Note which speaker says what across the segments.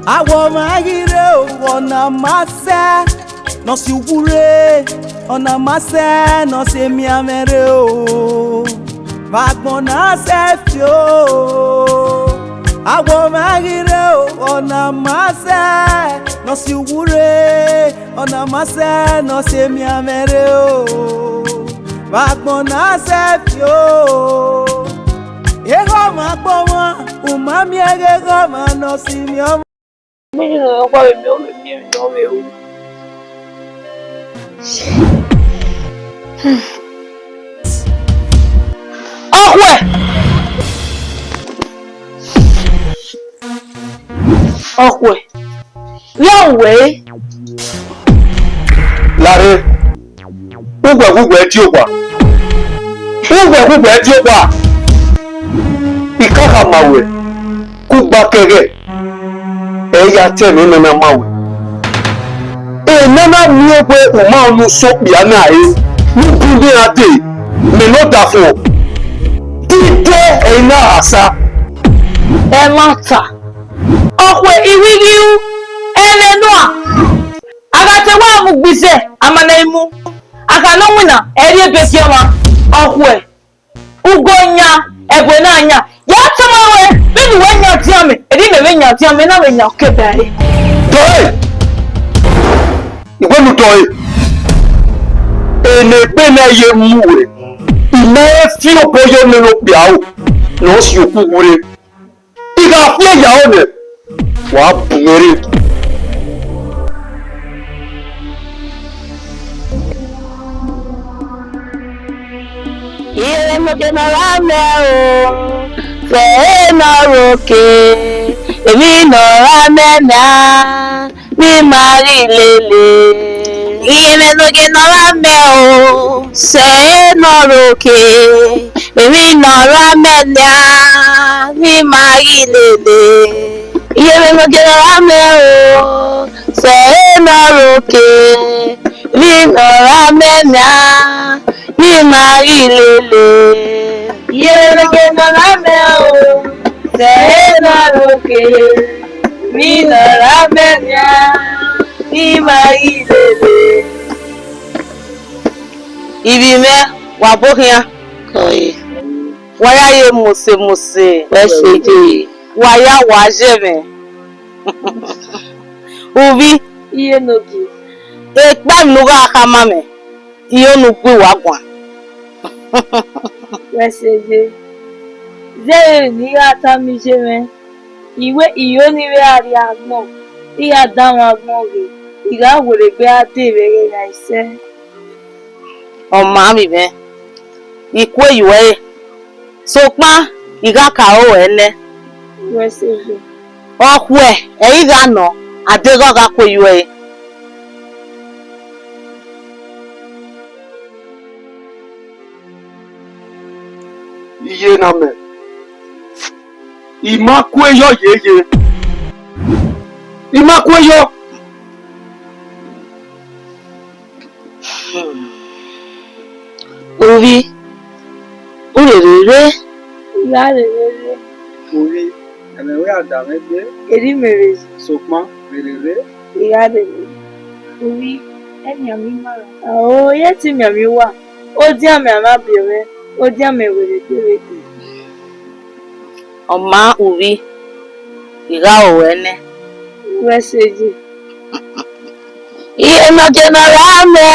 Speaker 1: Awo magire ona mase no si wure ona mase no se mi amere o Vagbon na se fio Awo magire ona mase no si wure ona mase no se mi amere o Vagbon na se fio Ego magbo umami ego ma no si mi o
Speaker 2: Okwe. Yawe.
Speaker 3: Lare. Ugwe ti o kwa. Ugwe ti o kwa. Ikaka mawe. Kugba kege. Eya temi nana mawe. Nana mi o pe o ma nu so bia na e. Nuku ni ade. Me no da fun. Dide ina asa.
Speaker 2: E mata. Okwe iwigiu. Elenua. Agate wa mu gbise amana imu. Aka no wina eri ebesi oma. Okwe. Ugonya ebwe na anya. Ya tamawe. Bini wenya tiame. Eri me wenya tiame na wenya kebere.
Speaker 3: Toy. Igwe toy. Ene pena ye muwe. Ine fi opoyo nínú piao. No si okugure. Iga fi ya one. Wa bumere.
Speaker 2: Ile mo genera me o. Fe na roke. Emi no ra me na. Mi mari lele. Ile no genera me o. Se no roke. Emi no ra me na. Mi mari lele. Ile no genera me o. Se no roke. Mi no ra me na. Mi mari lele. Ile no genera me o. Se no roke. Mi no ra me na. Mi mari lele. Ibi me wa bokia. Koi. Waya ye mose. Weseje. Waya wajeme. Ubi iye nogi. Ekpa nuga akamame. Iyo nukwi wagwa. Weseje. Zere ni ata mi jeme. Iwe iyo ni we ari agbon. Iya dawon agbon re. Iga wole gbe ate bere na ise. Ọma mi be. Ikwe iwe. Sokpa iga ka o ele. Weseje. Okwe e iga no adego ga kwe iwe.
Speaker 3: Iye na me. Imakweyo yeye. Imakweyo.
Speaker 2: Ovi. Urere. Yarere.
Speaker 4: Ovi. Emewe adamegbe.
Speaker 2: Eri mere.
Speaker 4: Sokma. Merere.
Speaker 2: Yarere. Ovi. Eni ami mara. Oh, yeti mi ami wa. O di ami amabere. O di ami were dere. Ọma uri. Iga owene. Weseje. Iye no genera me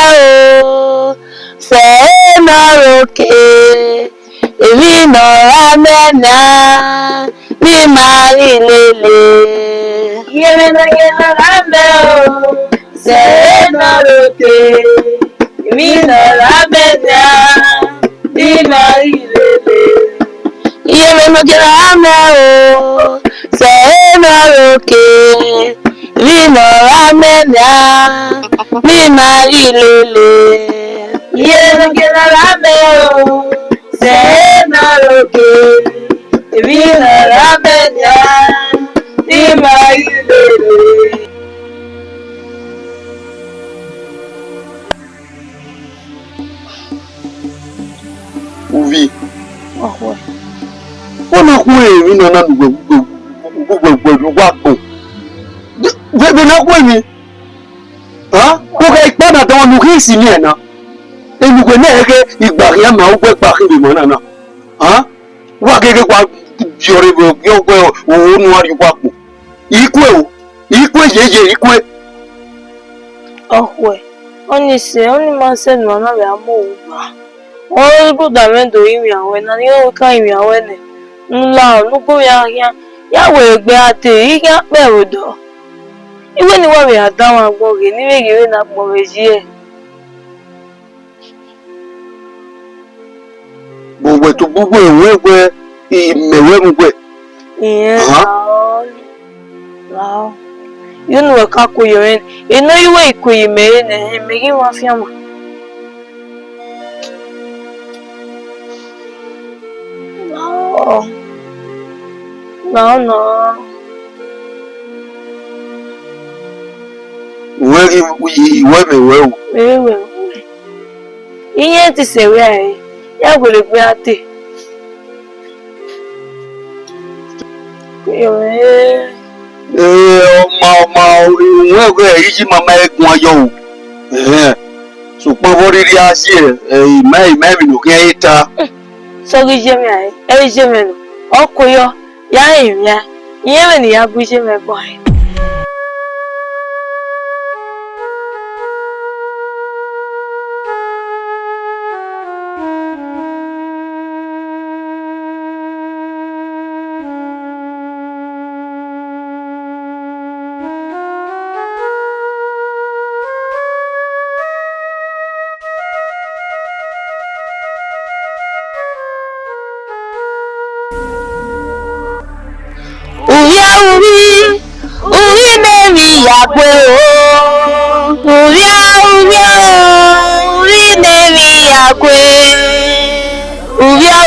Speaker 2: o. Se no roke. Emi no ra me na. Mi mari lele. Iye no genera me o. Se no roke. Emi no ra me na. Mi mari lele. Iye no genera me o. Se no roke. Mi no ra me na. Mi mari lele. Iye no genera me o. Se no roke. Mi no ra me na. Mi mari lele.
Speaker 3: Uvi. Ona kuwe mi na na gbe wagbo. Iga fi ya one. Wa bumere. Iye no genera me o. Se no roke. Mi no ra me na. Mi mari lele. Iye no genera me o. Se no roke. Mi no ra me na. Mi mari lele. Iye no genera me o. Se no roke. Mi no ra me na. Mi mari lele. Iye no genera me o. Se no roke. Mi no ra me na. Mi mari lele. Iye no genera me o. Se no roke. Mi no ra me na. Mi mari lele. na kwa mi. Ha? Ko ga ipa na don lu ki si ni e na. Enu ko na ke igba ya ma o pe pa ki mo na na. Ha? Wa gege kwa biore go yo ko o nu ari kwa po. Ikwe o. Ikwe yeje ikwe.
Speaker 2: Oh, only say, only man said, no, no, we are more. All good men do him when I know kind of when. No, no, go here. Ya will be at the he can't bear do. Even when we are down and go, anyway, giving up more a year.
Speaker 3: But we to go where
Speaker 2: Yeah. Wow. You know a caco you're in. You know you wait, you made and make him off your mouth. No.
Speaker 3: Where we well.
Speaker 2: Very well. You ain't to say where I will be at it.
Speaker 3: Where is my egun yo? So what did I say? Maybe look at
Speaker 2: So Jimmy, Jimmy, Okoyo, Yam, even the Abuja, my boy. Yagbe o, uri nemi yagbe, uri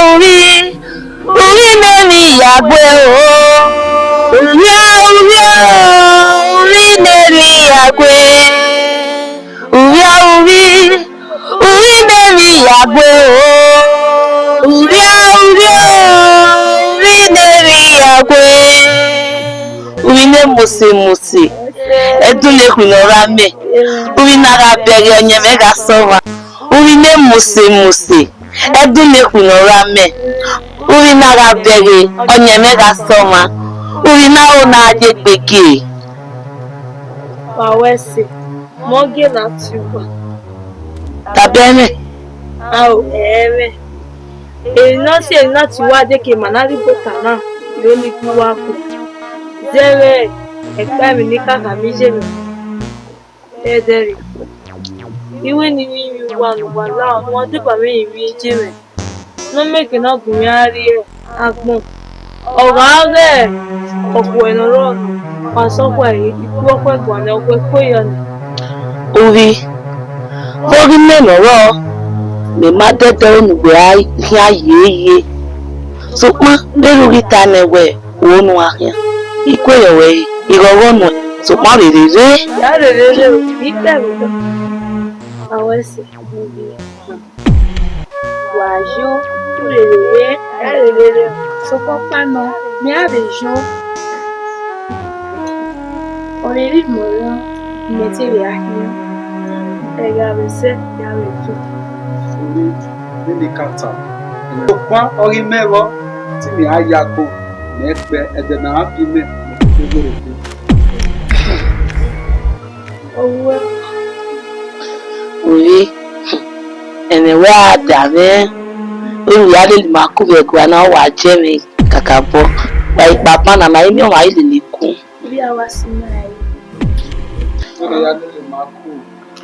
Speaker 2: nemi yagbe o, uri nemi yagbe, uri nemi yagbe o, uri nemi yagbe. Uine musi edule kunora me uinara bere onye mega sova uine musi edule kunora me uinara bere onye mega sova uina ona AIGBE wawese moge na tuba tabeme au ere no se na tiwa de ke manari botana loni kuwako Zere, ẹgbẹ́ mi ní kàkà méjì mi. Ẹ̀ẹ́dẹ̀rẹ̀. Iwe ni mi wà láwọn ọmọ dìgbà mẹ́rin mi jí rẹ̀. Ní méjì náà gùn mí á rí ẹ̀ agbọ̀n. Ọ̀rọ̀ ààrẹ ọ̀pọ̀ ẹ̀nàrọ̀ ọ̀nà pàṣọ́pọ̀ ẹ̀yìn ikú ọ̀pọ̀ ẹ̀gbọ̀n ní ọgbẹ́ kóyọ̀nì. Orí mẹ́lọ̀rọ̀ mi má dẹ́dẹ́ onùgbé ayé. Sọpọ́n lérò ríta nẹ̀wẹ̀ òun àyà. Ikwe yowe irowono so pa rere ya rere o bi bẹ̀rù do awese wajo rere ya rere so pa no mi abejo oriri moro meti re ahin ega bese ya retu
Speaker 4: ni kata so pa ori mero ti mi ayago Nekbe edena apime negorete.
Speaker 2: Owe. Oye. Enewe adame. Olùyàlè lè máa kú bẹ̀ gba náà wà jẹ́ mi kàkà bọ́. Wà ìpapá náà máa ní ọ̀wá ilé lè kú. Bí a wá sí náà yìí.
Speaker 4: Olùyàlè lè máa kú.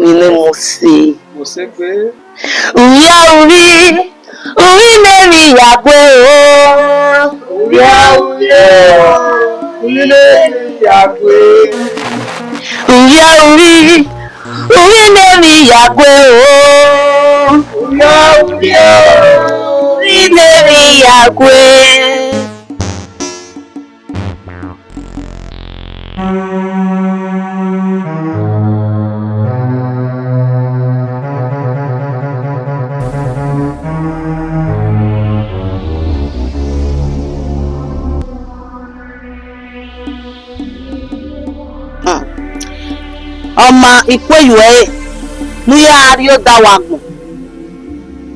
Speaker 2: Ilé mo ṣe.
Speaker 4: Mo ṣe pé.
Speaker 2: Uri nemi yagbe o.
Speaker 4: Uri nemi yagbe.
Speaker 2: Uri nemi yagbe o. Uri nemi yagbe. Oma ikwe yue. Nuya rio dawagun.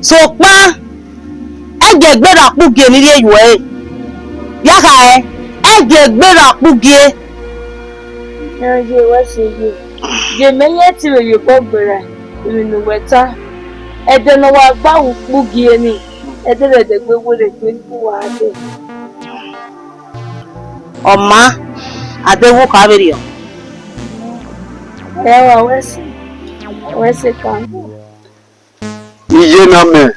Speaker 2: So pa egegbera pugie ni yue. Yaka egegbera pugie.
Speaker 5: Eje wasiye. Je meye ti we yo gbera. Irinu weta. Ede no wa gba pugie ni. Ede de gbegbo de pe wa de.
Speaker 2: Oma adewo kaberio.
Speaker 5: Ewa wesi kan.
Speaker 3: Iye na me.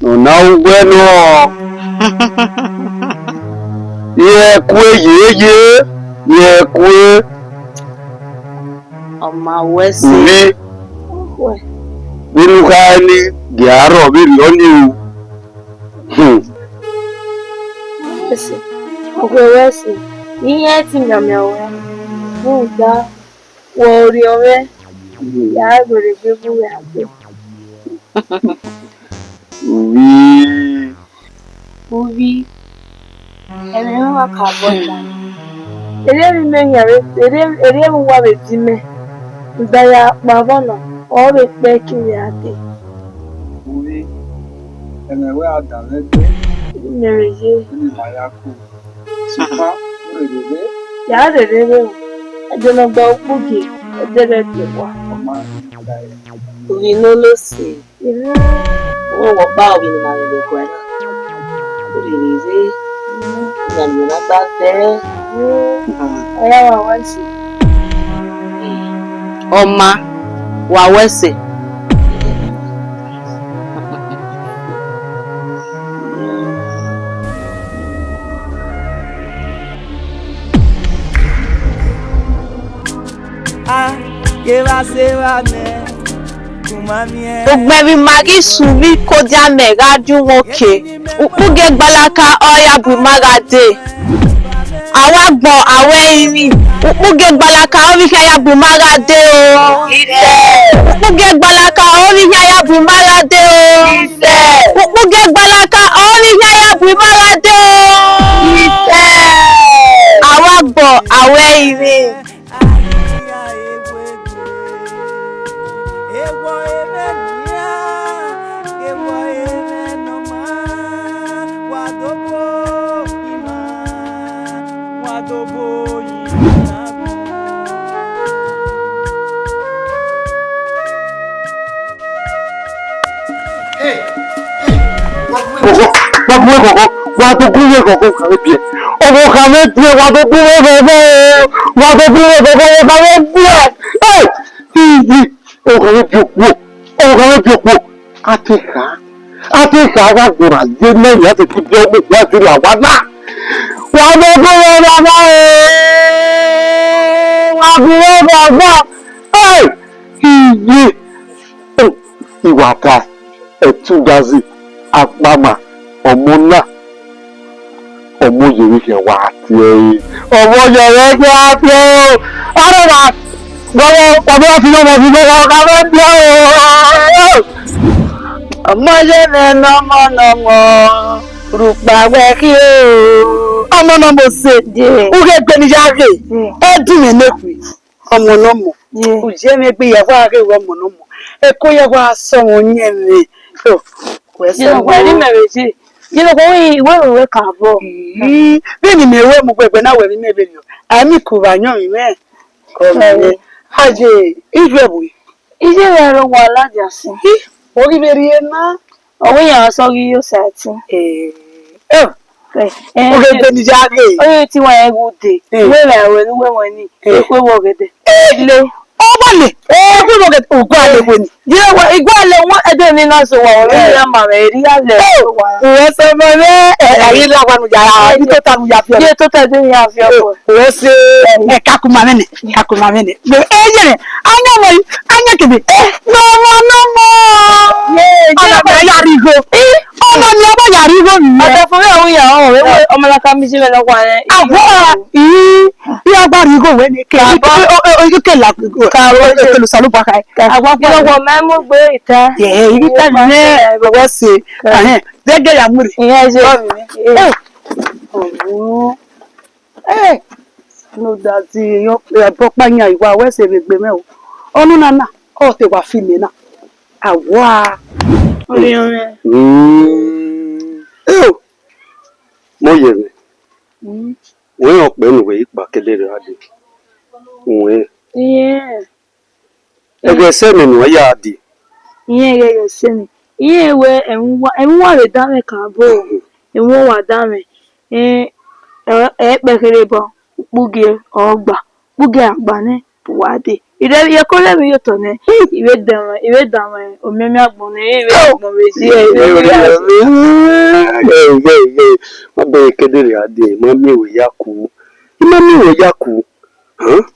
Speaker 3: No na bueno. Ye kwe.
Speaker 2: Oma wesi.
Speaker 3: We. Binu kani giaro biri oni.
Speaker 5: Wesi. Wesi. Iye ti nyamewe. Buda. Wori owe. Ya gbere gbegbo ya gbe. Uvi. Emi wa ka boda. Ere mi menyare, ere mi wa betime. Ndaya pavono, o be pe kiri ate.
Speaker 4: Uvi. Emewe adalede.
Speaker 5: Nereje.
Speaker 4: Ni mayaku. Supa. Urede.
Speaker 5: Ya rere. Ajono gba opuge. Edere tewa.
Speaker 4: Oma dai.
Speaker 2: Uvi no lo si.
Speaker 5: Ire.
Speaker 2: O wo ba obi ni ma le ko na. Uririze. Nyamuna ta te.
Speaker 5: Aya wa wansi.
Speaker 2: Oma wa wese. Ogbebi magi subi koja megaju nwoke. Ukpuge gbalaka oya bu magade. Awagbon awe iri. Ukpuge gbalaka orika ya bu magade o. Ukpuge gbalaka orika ya bu magade o. Ukpuge gbalaka orika ya bu magade o. Awagbon awe iri.
Speaker 3: Iwaka etugazi apama omuna omo yeri ke wa ti e omo yeri ke ati o ara wa ti no mo bi lo ka be bi o omo je ne no mo rupa we ki o omo no mo se o ke gbe ni jare e dun me neku omo no mo o je me gbe ya wa re omo no mo e ko ye wa so won yen ni so
Speaker 5: Jino kwa ni mereje. Jino kwa we ka bo.
Speaker 3: Bi ni mewe mo pepe na we mi mebe yo. Ami ku ba yan mi me. Ko mi. Aje, ijebu.
Speaker 5: Ije re ro wa laja si.
Speaker 3: Ori beri na.
Speaker 5: Owo yan so ri yo sati.
Speaker 3: O ge gbe ni jage.
Speaker 5: Oye ti wa en gude. We ra we ni we won ni. E pe wo gede. Le.
Speaker 3: Obale. Ku lo ge ogun ale wo ni.
Speaker 5: Je wa igwale won ede ni na so wa won ya ma re ri ale wa.
Speaker 3: O so mo re ayi la wa nu jara ni to ta nu ya fi.
Speaker 5: Je to ta de ya fi opo.
Speaker 3: O se e kakuma mene. Be ejere anya mo anya kebe. No mo. Ala ba ya rigo. Ọmọ ni ọba ya rigo mi.
Speaker 5: Ata fo we awun ya o we ọmọ la ka mi se me lo wa yen.
Speaker 3: Agora ya gba rigo we ni ke. O ke la ka ro ke lo salu pa kai.
Speaker 5: Agba po wo me mo gbe ita.
Speaker 3: Ibi ta ni bo se. Dege ya muri.
Speaker 5: Iyan je.
Speaker 6: no that yo pokpanya iwa we se begbe me o. Onu na o te wa fi me na. Awa.
Speaker 5: Oyo.
Speaker 3: Moye. We okpe nu we ipa kelere ade. We.
Speaker 5: Yeah.
Speaker 3: Ege se me nu ya ade.
Speaker 5: Yeah, semi. Yeah, we enwa le dame kan bo. Enwa wa dame. Bekere bo. Buge ogba. Buge agba ne wade. Ire ye ko le mi yoto ne. Iwe dama o memi agbon ne iwe agbon we si
Speaker 3: Ma be kelere ade, ma mi we yaku. Ma mi we yaku.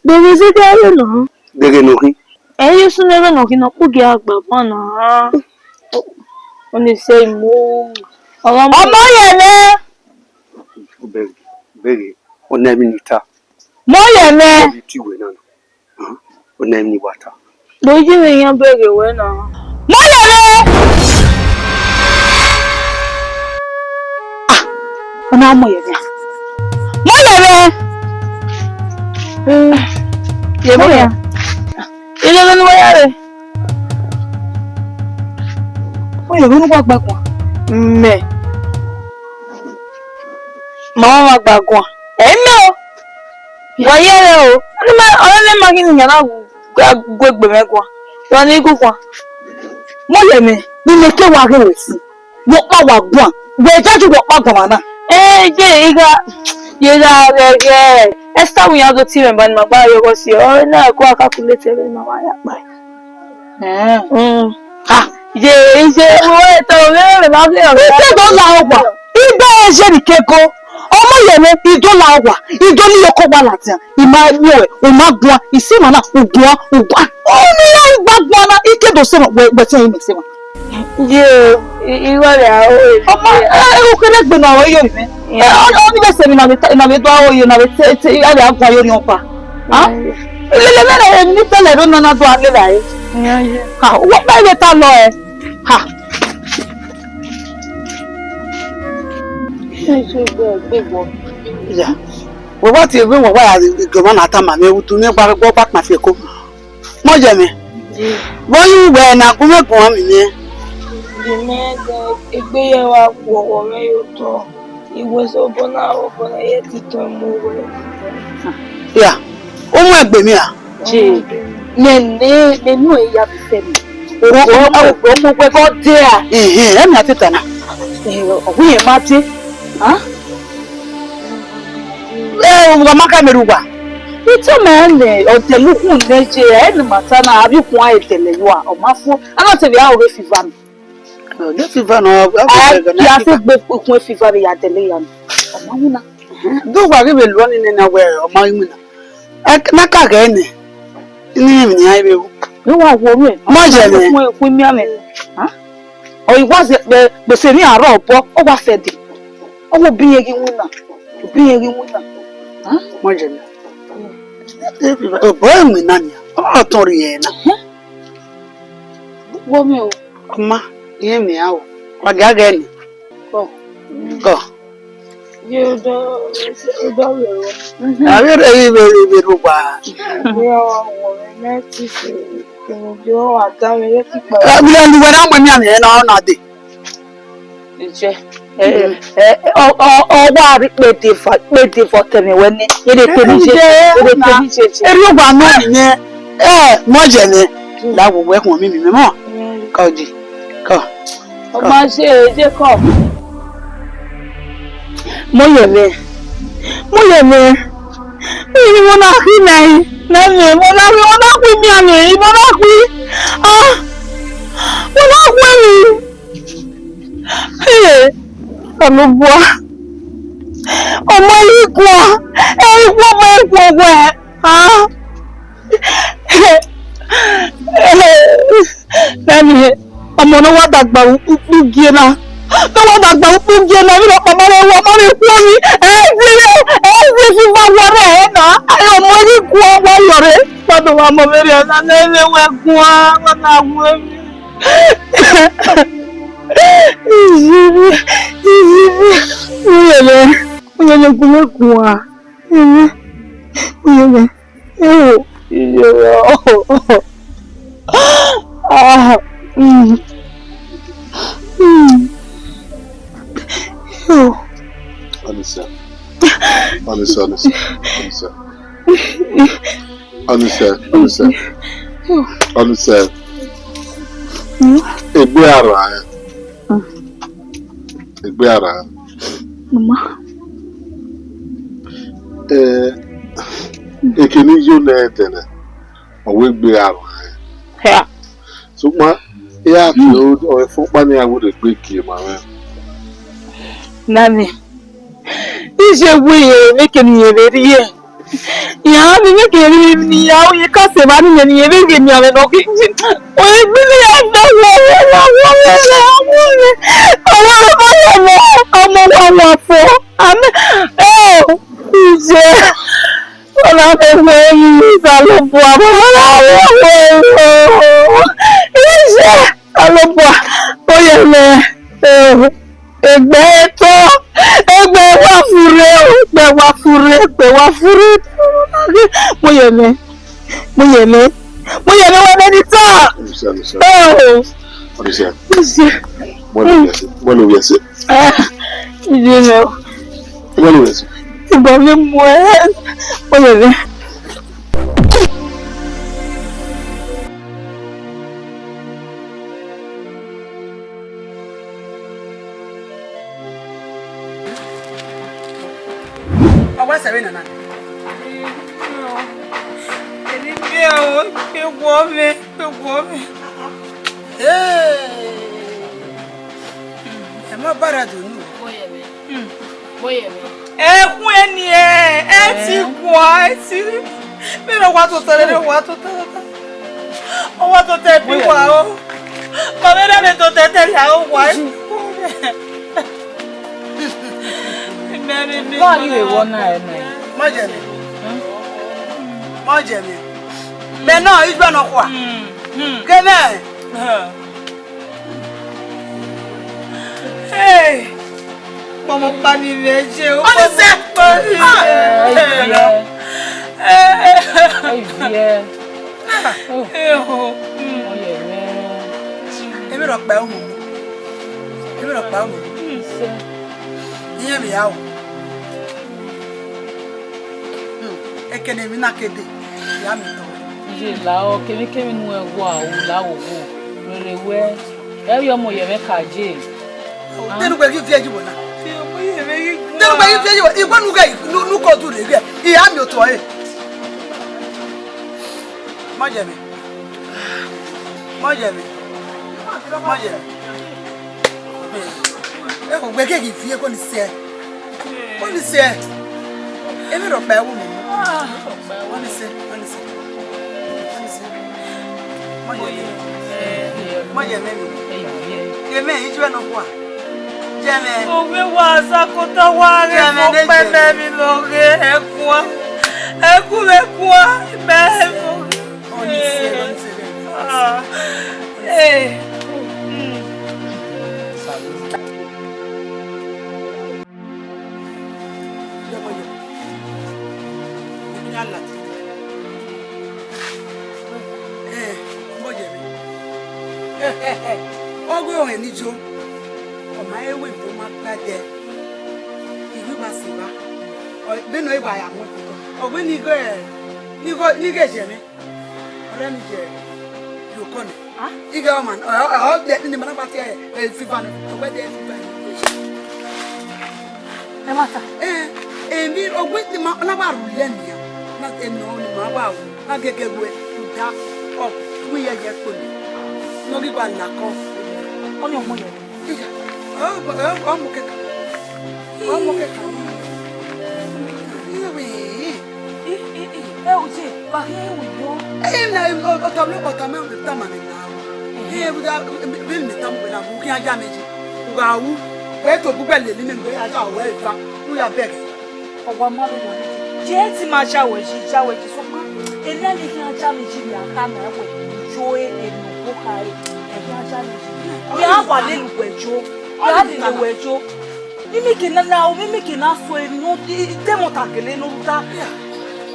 Speaker 5: Bebe se dere no.
Speaker 3: Dege no ri.
Speaker 5: Eyi sun ebe no kino buge agba bona. Oni say mo. Ọmọ yẹn
Speaker 3: Bege. Ona mi nita.
Speaker 5: mo yẹn me.
Speaker 3: Ti we na. Ona mi wata.
Speaker 5: Boji mi yan bere we na. Mo yẹn me.
Speaker 6: Ona mo ye me.
Speaker 5: Mo yẹn me. Ye mo yẹn. Ile lo ni mo yẹn re.
Speaker 6: O ye runu gba gba
Speaker 5: Me. Mama ma gbàgbọ́n. Èmi o. Wọ́yẹ́ rẹ o. Ọlọ́lẹ́ máa kí ni yàrá gbogbo mẹ́gbọ́n. Wọ́n ní gúgbọ́n.
Speaker 6: mo ye me. Ni me ke wa re si. Wo pa wa gwan. We jaju wo pa gwan na.
Speaker 5: Jẹ́ yíga rẹ̀. Esther wù yàn tó tí rẹ̀ bá ní màgbá yọkọ sí ọ. Náà kó akákúlétẹ̀ rẹ̀ máa wáyà pa. Jẹ́ owó ètò òmìnira máa fi hàn.
Speaker 6: Ite do la ogwa. Ibe eje ni keko. Ọmọ ye me ido la ogwa. Ido ni yoko wa lati. Ima ni o ma gwan. Isi ma na ugwa. O mi na gbagwa na ike do se mo we se yin me se ma.
Speaker 5: Jẹ́ ìwọ rẹ̀ àwọn èèyàn.
Speaker 6: Ọmọ o kele gbe na o yo mi. O ni be se mi na me do o yo na be te ale agwa yo ni opa. Lele mere ni tele ro na do ale la e. Ha, wo pa ile ta lo e. Ha. Ya. Wo ba ti wo wa igbo na ta ma me wutu ni pa gbo pa pa fe ko. Mo je me. Bo yu we na ku me gun mi ni.
Speaker 5: Ìmẹ́ẹ̀dẹ̀ ìgbéyàwó àpò ọ̀rẹ́ yóò tọ́ ìwòsàn ọ̀bọ̀nà ọ̀bọ̀nà yẹn ti tọ́ mú rẹ̀.
Speaker 6: Ya. O mu egbe mi a.
Speaker 5: Nínú ìyá fi fẹ́ mi.
Speaker 6: O gbogbo ko de a. E mi ati tana. O ye ma ti. O ma ka meru wa. Ito mele otelukun neje eni matana abi kun aitele wa o ma fun ana te bi a o re fiva mi. Le fiva no ya se gbe kun fiva bi ya tele ya mi. O ma wuna. Do wa re be lo ni na we o ma wuna. Na ka ga ni. Ni mi ni ai be wu. Ni wa wo ru e. Mo je le. Kun mi ame. O iwa se be se ni aro obo o wa fe di. O wo bi egi wuna. Bi egi wuna. Mo je le. Boy mi nani. O tori e na.
Speaker 5: Wo mi o.
Speaker 6: Kuma, ye mi awo. Wa ga ga ni. Go.
Speaker 5: Yóò dọ́ rẹ̀ wọ́.
Speaker 6: Abi re be ru ba.
Speaker 5: Bí àwọn ọ̀rẹ́ mẹ́tì ṣe ìrìnjò àdáre létí pa.
Speaker 6: Abi le ni we na mo mi ame na de.
Speaker 5: Ìjẹ́.
Speaker 6: Ọwọ́ àrí péde fọ̀tẹ̀mì wẹ́ ní èdè tèmíṣe. Eri ọgbà náà nìyẹn mọ́jẹ̀ ni láwùwọ́ ẹ̀kùn mi mímọ́ kọ́jì kọ́.
Speaker 5: Ọmọ ṣe èdè kọ̀.
Speaker 6: Mo yẹ mi ni mo náà kí lẹ́yìn mo náà kí mi àmì mo náà kí mi. Ọmọ bua ọmọ ikú ẹ̀kú ọmọ ikú ọgbọ lẹ́nu ọmọ náà wá dàgbà ukú gíẹ̀ náà mi lọ pàmò rẹ̀ wọ ọmọ rẹ̀ kú orí ẹ̀ẹ́dì fífa wọrẹ̀ ẹ̀ náà ayọ̀ ọmọ ikú ọgbọ yọrẹ̀ gbọdọ̀ wà mọ̀ mẹ́rin ẹ̀ náà lẹ́nu ẹ̀kún wọn náà wọ mi. Ìyẹ̀lẹ̀ kúmẹ́kùn wa.
Speaker 3: Egbeara.
Speaker 5: Mama.
Speaker 3: Ekeni yo na tena. Owe Egbeara.
Speaker 5: Yeah.
Speaker 3: So ma ya killed or for money I would have break you, my
Speaker 5: Nani. Is your way making you ready here? Yeah, I'm making me out. You can't say money and you're making me an occasion. I really have no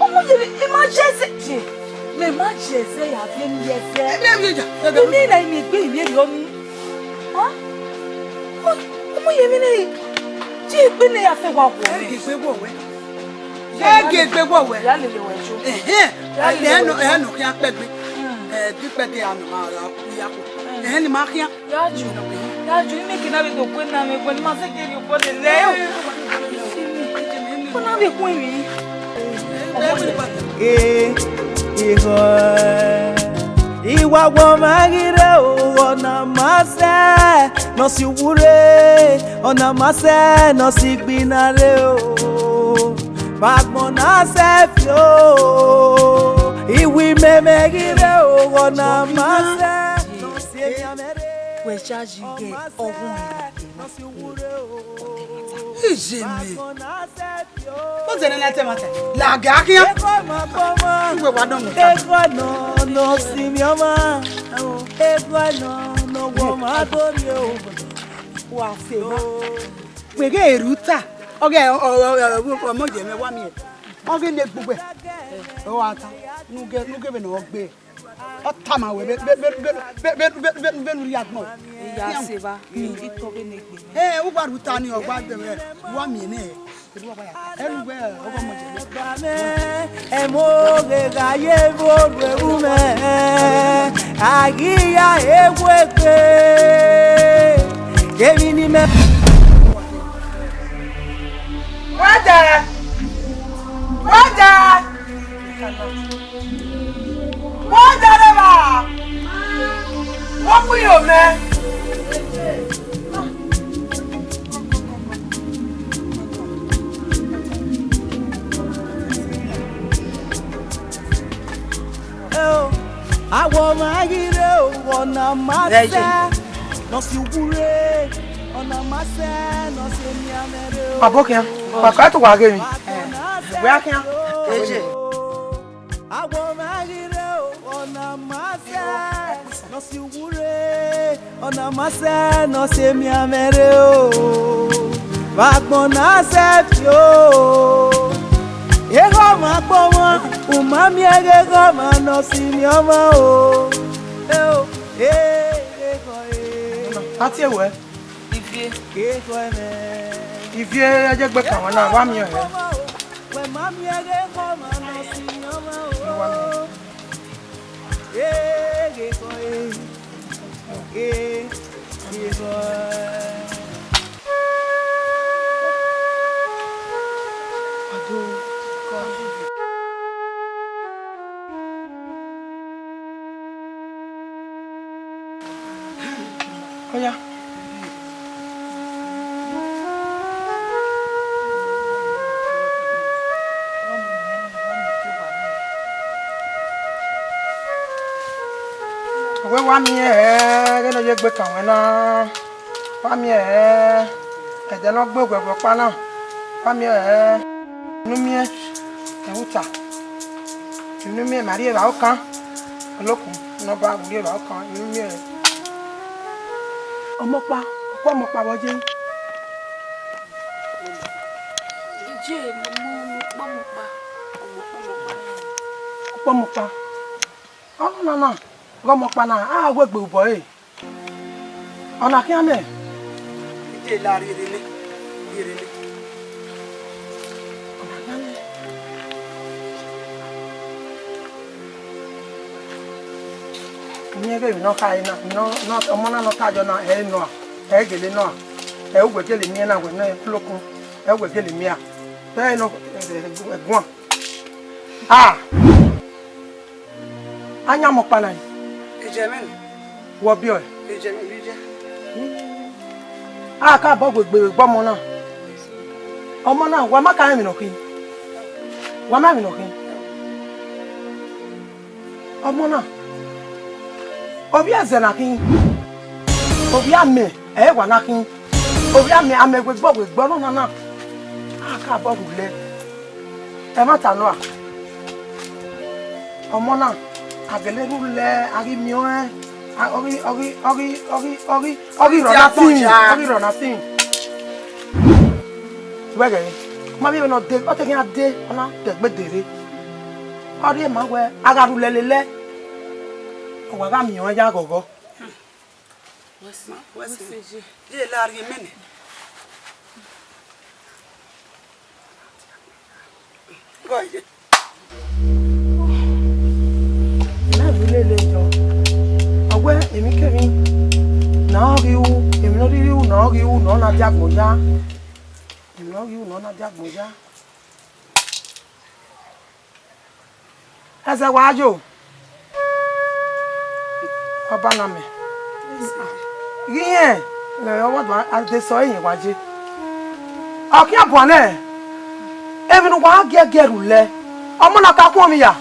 Speaker 6: Omo ye emergency. Me emergency ya bien yese. Me na mi gbe mi yo mi. Ha? Omo ye mi ni. Ji gbe ni ya fe wa wo.
Speaker 1: Ege gbe wo we. Ege gbe wo we.
Speaker 6: Ya le we jo.
Speaker 1: No ki apegbe. Dupe de anu ara ku ya ko. Ni ma kian.
Speaker 6: Ya ju ni kina be to kwen na me kwen ma se ke ri ko de le yo. Ko na be kwen mi.
Speaker 1: Iwa wo magire ona mase no si wure ona mase no si gbinare o Bagbon na se fio iwi memegire ona mase no si nyamere
Speaker 6: We charge you get ogun
Speaker 1: no si wure o
Speaker 7: Ijemi. What's the name of it? La Gakia? We were done with that.
Speaker 1: No, see me, no, woman,
Speaker 7: Wow, we get a router. Okay, or more than 1 year. Okay, let's go. Oh, no giving no bay. What time I will be
Speaker 6: ya seba ni di to be ne gbe.
Speaker 7: Eh, who got Rutani or what the 1 minute? Everywhere, over my
Speaker 1: Awo magire ona mase no si wure ona mase no se mi amere
Speaker 7: Abokia, papa to wa gemi. We akia. Eje.
Speaker 1: Awo magire ona mase no si wure ona mase no se mi amere o Bagbon na se fio Ego ma pomo umami ege go ma no sinioma o
Speaker 7: ATIEMWEN Ivie aje gbe kan na wa mi o
Speaker 1: we mami ege go ma no sinioma o
Speaker 7: Oh yeah. We wa mi e no ye gbe kan we na wa mi e de no gbe gbe pa na wa mi e nu mi e uta nu mi mari e ba o kan olokun no ba wuri e ba o kan nu mi e Omopa boje.
Speaker 6: Je
Speaker 7: Mopa. Oh no. Gomopa na ah we gbe ubo e. Ona ki ame.
Speaker 1: Ide la rirele.
Speaker 7: Nyege no kai na no omona no tajo na e no e gele no e ugwegele mi na gwe na plokun e ugwegele mi a be no egun ah anya mo pa na
Speaker 1: Ejemen.
Speaker 7: Wo bi o
Speaker 1: Ejemen bi je.
Speaker 7: ah ka bo gbegbe gbo mo na omo na wa maka mi no kin wa ma mi no kin omo na Obi azanakin Obi ame e wa nakin Obi ame amegbe gbo no na aka bo rule e ma ta no a omo na agele rule ari mi o e ori rona tin wege ma bi no de o te kin ade ona tegbe dere Ori ma we agaru lelele. Owa ga mi won ja gogo.
Speaker 1: Wesi. Je la ri mene. Goye.
Speaker 7: Na lele jo. Owe emi kemi. Na riu, emi no riu, na riu, no na jagboja. Emi no riu, no na jagboja. Ese wajo. Oba na me. Yin le owo do ade so yin waje. Aki abone. Emi no wa gegeru le. Omo na ka kwon mi ya.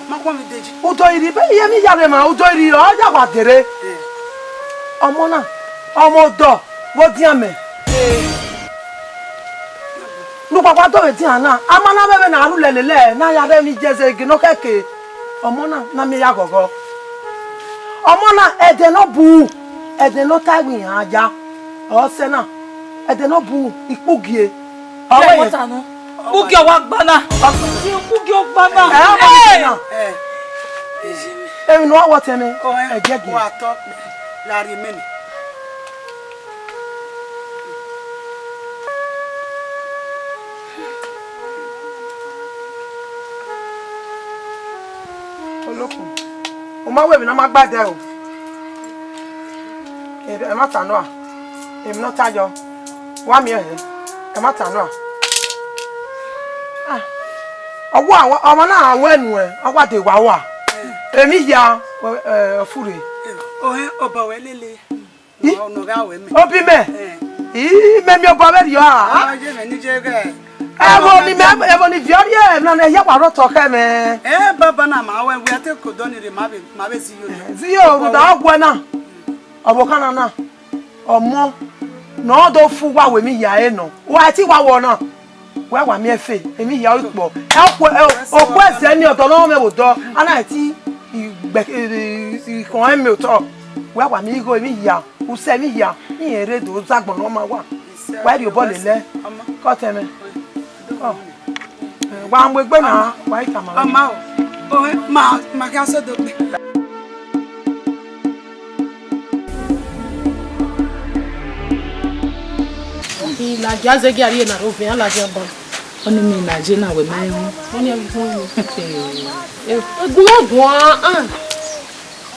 Speaker 1: Ma kwon mi deji.
Speaker 7: Udo iri be ye mi ya re ma udo iri o ja wa tere. Omo na, omo do, wo di ame. Nu papa do we di ana. Amana bebe na aru lelele na ya re ni jeze igi no keke. Omo na mi ya gogo. Omo na ede no bu. Ede no tagbi aja. O se na. Ede no bu ipugie.
Speaker 6: Awe wata no. Bugi wa gbana. Bugi o gbana.
Speaker 7: Emi no wa teme. Ejegi.
Speaker 1: Wa to la ri mene.
Speaker 7: Olókun. O ma we mi na ma gbade o. E ma tanu a. Emi no tajo. Wa mi e ma tanu a. Owo awon omo na awon enu e, owa de wa wa. Emi ya fure.
Speaker 1: Oba we lele. No ga we mi.
Speaker 7: Obi me. Me mi oba we yo a.
Speaker 1: Je me ni je ge.
Speaker 7: Ebo ni viori e na ye wa ro to ke me.
Speaker 1: Baba na ma we ate ko do ni re ma be si yo.
Speaker 7: Si yo ru da ogwe na. Obo kana na. Omo no do fu wa we mi ya e no. Wa ti wa wo na. Wa wa mi efe. Emi ya opo. Opo ese ni odo no me wo do. Ana ti igbe kon emi o to. Wa wa mi go emi ya. U se mi ya. Ni ere do zagbon no ma wa. Wa ri obo lele. Ko teme. Oh. Wa ngbe gbe na. Wa ita ma.
Speaker 1: Ama o. Ma ka so do gbe.
Speaker 8: La jaze gi ari na rovin la jamba.
Speaker 6: Oni mi na je na we mai hu.
Speaker 8: Oni egun mi. Egun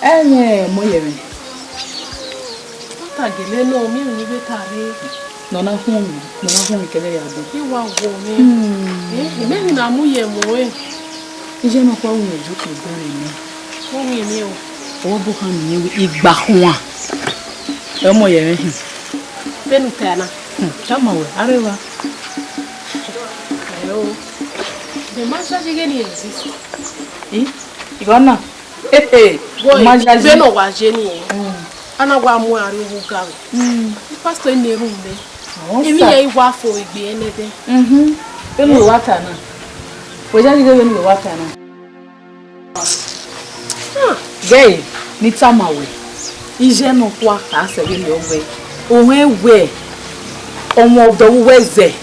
Speaker 8: an.
Speaker 6: Mo yere.
Speaker 8: Ta gele no mi ni be tare.
Speaker 6: No na hu kele ya do.
Speaker 8: Ki wa wo mi. Me ni na mu ye mo e.
Speaker 6: Ije no kwa wu ju ko bere ni.
Speaker 8: Wo mi ni o.
Speaker 6: Owo bu kan ni igba hu a. Mo yere hin.
Speaker 8: Benu tana.
Speaker 6: Chama we arewa.
Speaker 8: Hello. The massage again exist.
Speaker 6: Igona.
Speaker 8: Massage beno wa je ni. Ana wa mu ariwo ga. Pastor ni room me. Emi ye wa fo igbe enede.
Speaker 6: Benu wata na. Weja ni benu wata na. Gay ni chama we. Ije no kwa ka se we le owe. Owe we. Omo odo weze.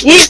Speaker 2: Ikpo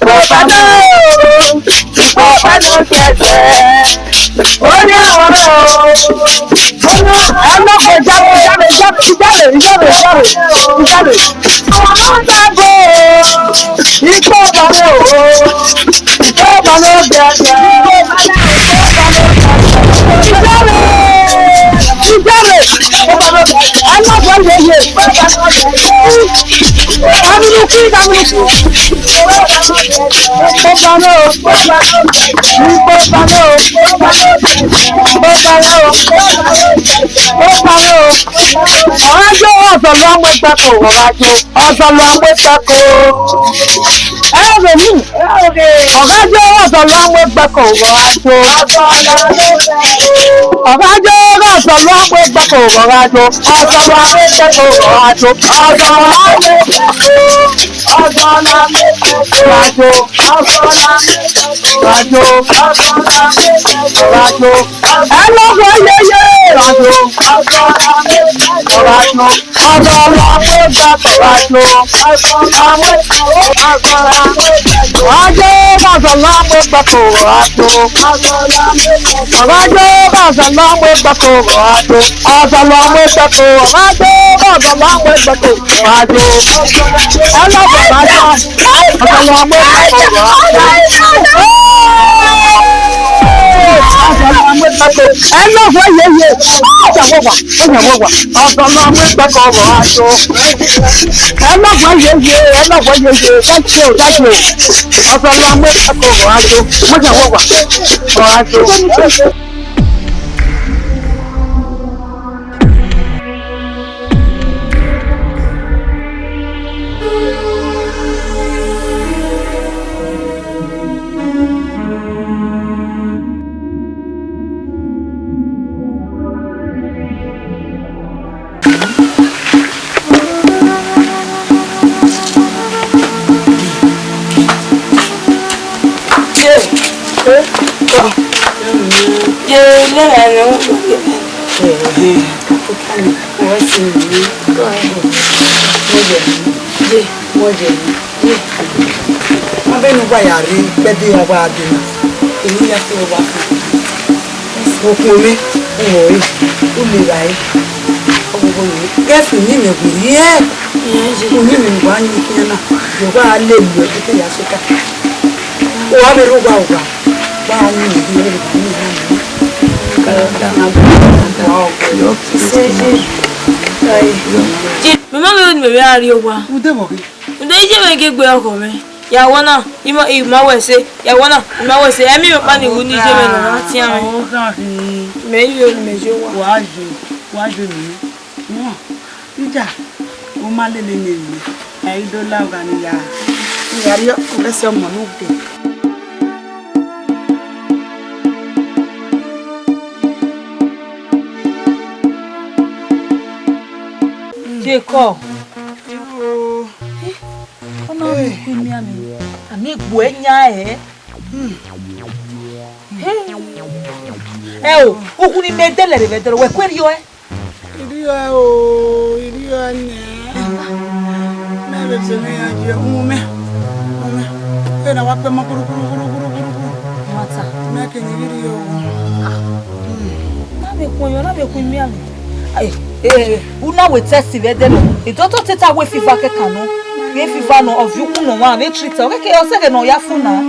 Speaker 6: Una we test if they no. It don't take away fever ke kanu. We fever no of you no one we treat. Okay, you say no ya funa.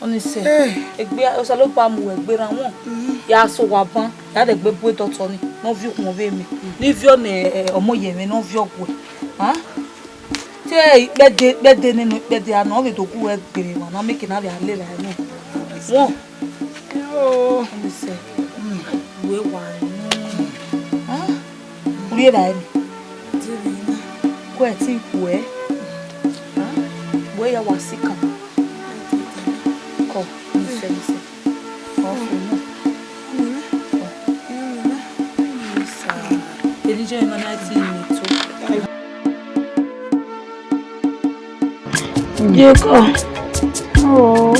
Speaker 6: Oni say, egbe o sa lo pa mu egbe ran won. Ya so wa ban, ya de gbe bu doctor ni. No view kun ve mi. Ni view ne omoye mi no view gwe. Ha? Say bede nínú bede ana we to ku egbe wa na make na be ale la ni. Won. Oh, oni say. We wa ni. Ha? Uri ra ni. Ko e ti ku e. Ha? We ya wa sika. Ko, ni se. Ko funu. Sa. Elijah na na ti ni to.
Speaker 5: Jeko. Oh.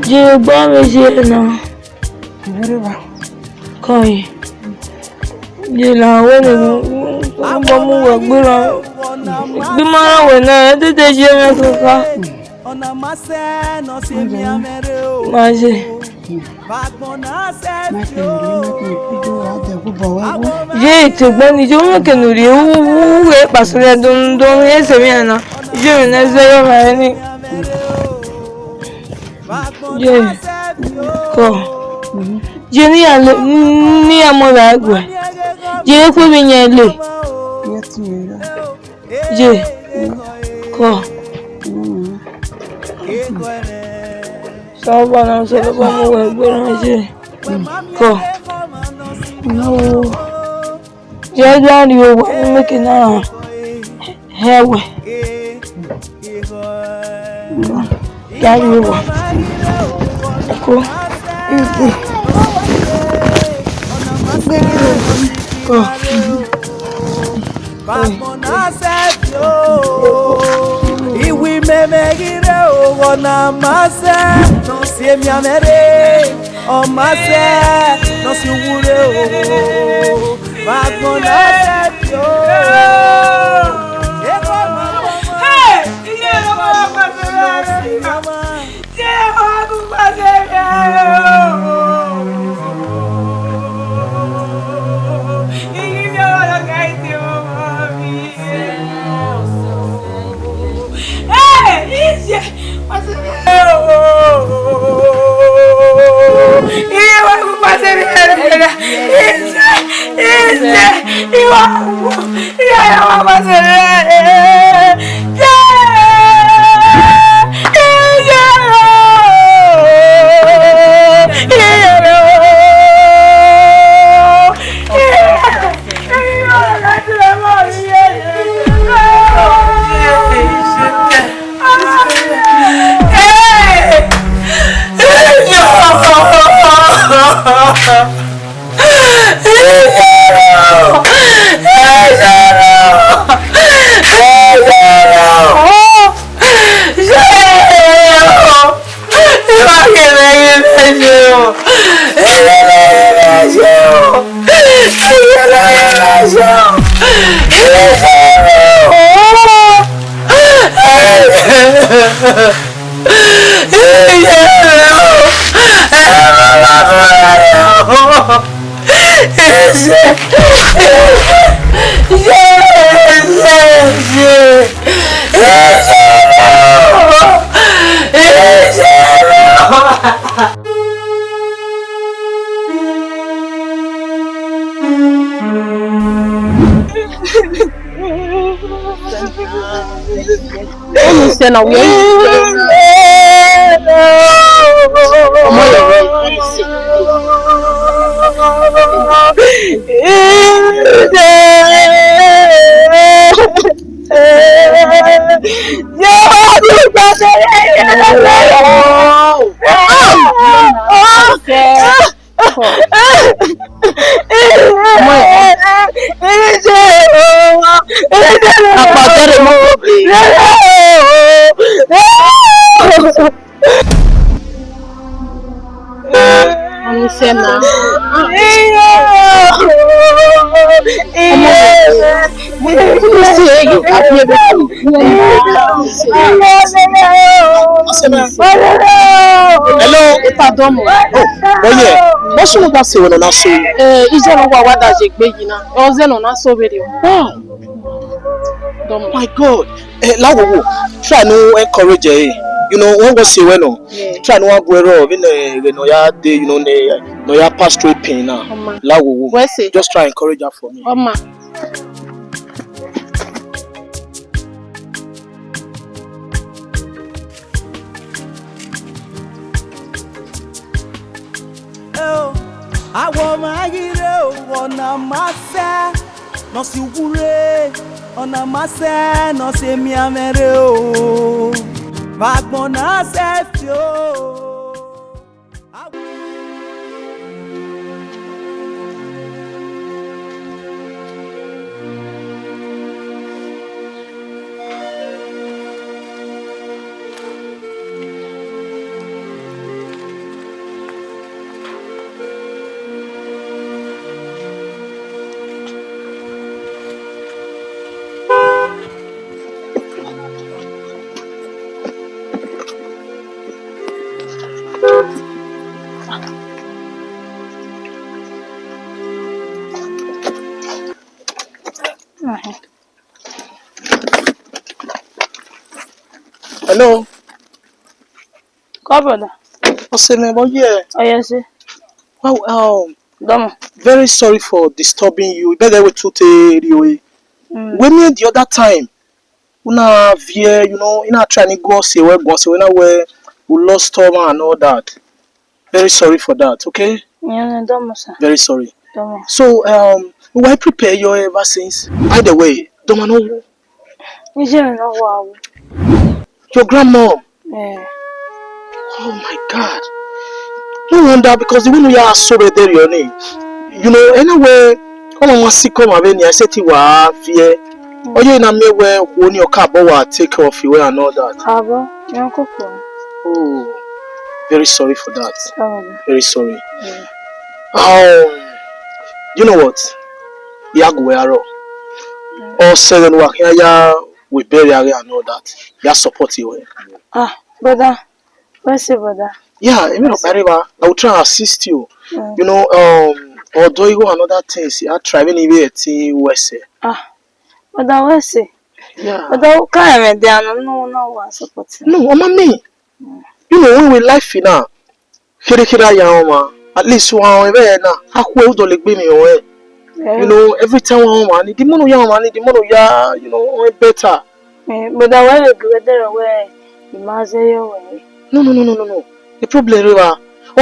Speaker 5: Je ba me je na.
Speaker 7: Very well.
Speaker 5: Kai. Je la we le mo mu wa gbera Bimara wena tete jeme kaka.
Speaker 1: Ona mase no se mi amere o.
Speaker 5: Maje. Je te gbani jo mo kenuri wu e pasure don don e se mi ana. Je ne se yo ma ni. Je ko. Je ni ale ni amora agbe. Je ko mi yen le. Je ko. Sọ́ọ́bà náà sọ́dọ̀ bá mú wọ ẹgbẹ́ ránṣẹ́ kọ́ jẹ́ jáde owó ní mékì náà ẹ̀wẹ̀ jáde owó kọ́ ìgbé kọ́ Iwi memegire o na mase no se mi amere o mase no si wure o Bagbona sepio Hey iye lo ma pasere je o ku pasere Iye lo gaiti o Iye,
Speaker 8: Now we hello, pardon. Oh yeah. What should we say when I say? Is there no what AIGBE na? Or is there no so video? Oh my God. Lawo, try no encourage you know, when we say when no, try no go wrong. You know, ya day, you know, no ya pass straight pain now. Lawo, just try encourage her for me.
Speaker 1: Awo magire ona mase no si wure ona mase no se mi amere o Bagbona sepio
Speaker 8: Hello.
Speaker 5: Call brother.
Speaker 8: What's your name? Oh yeah.
Speaker 5: Oh yes.
Speaker 8: Wow.
Speaker 5: Domo.
Speaker 8: Very sorry for disturbing you. Better with two anyway. When you the other time, una via, you know, trying to go say where we lost Tom and all that. Very sorry for that. Okay.
Speaker 5: Yeah, domo sir.
Speaker 8: Very sorry.
Speaker 5: Domo.
Speaker 8: So why prepare your vaccines? Either way, don't know.
Speaker 5: Nigerian no wow.
Speaker 8: Your grandma.
Speaker 5: Yeah.
Speaker 8: Oh my God. No wonder because the one you are so better your name. You know, anyway, come on, see come and I said you are fear. Or you in a me where when your car take off you and all that.
Speaker 5: Abo, you cook.
Speaker 8: Oh, very sorry for that.
Speaker 5: Oh.
Speaker 8: Very sorry.
Speaker 5: Yeah.
Speaker 8: You know what? Yaguero. Or 7 work here with bury and all that. You support you.
Speaker 5: Ah, brother. Where's your brother?
Speaker 8: Yeah, I mean, I will try to assist you. You know, although you go another things, you are trying to West.
Speaker 5: Ah, brother, where's it?
Speaker 8: Yeah.
Speaker 5: Brother, who can't no one supporting.
Speaker 8: No, me. You know, when we life now, at least 1 way now, I will like me away. You know, every time one the money the money you know, better.
Speaker 5: But the way you go there away, you must say your way.
Speaker 8: No. The problem is, well,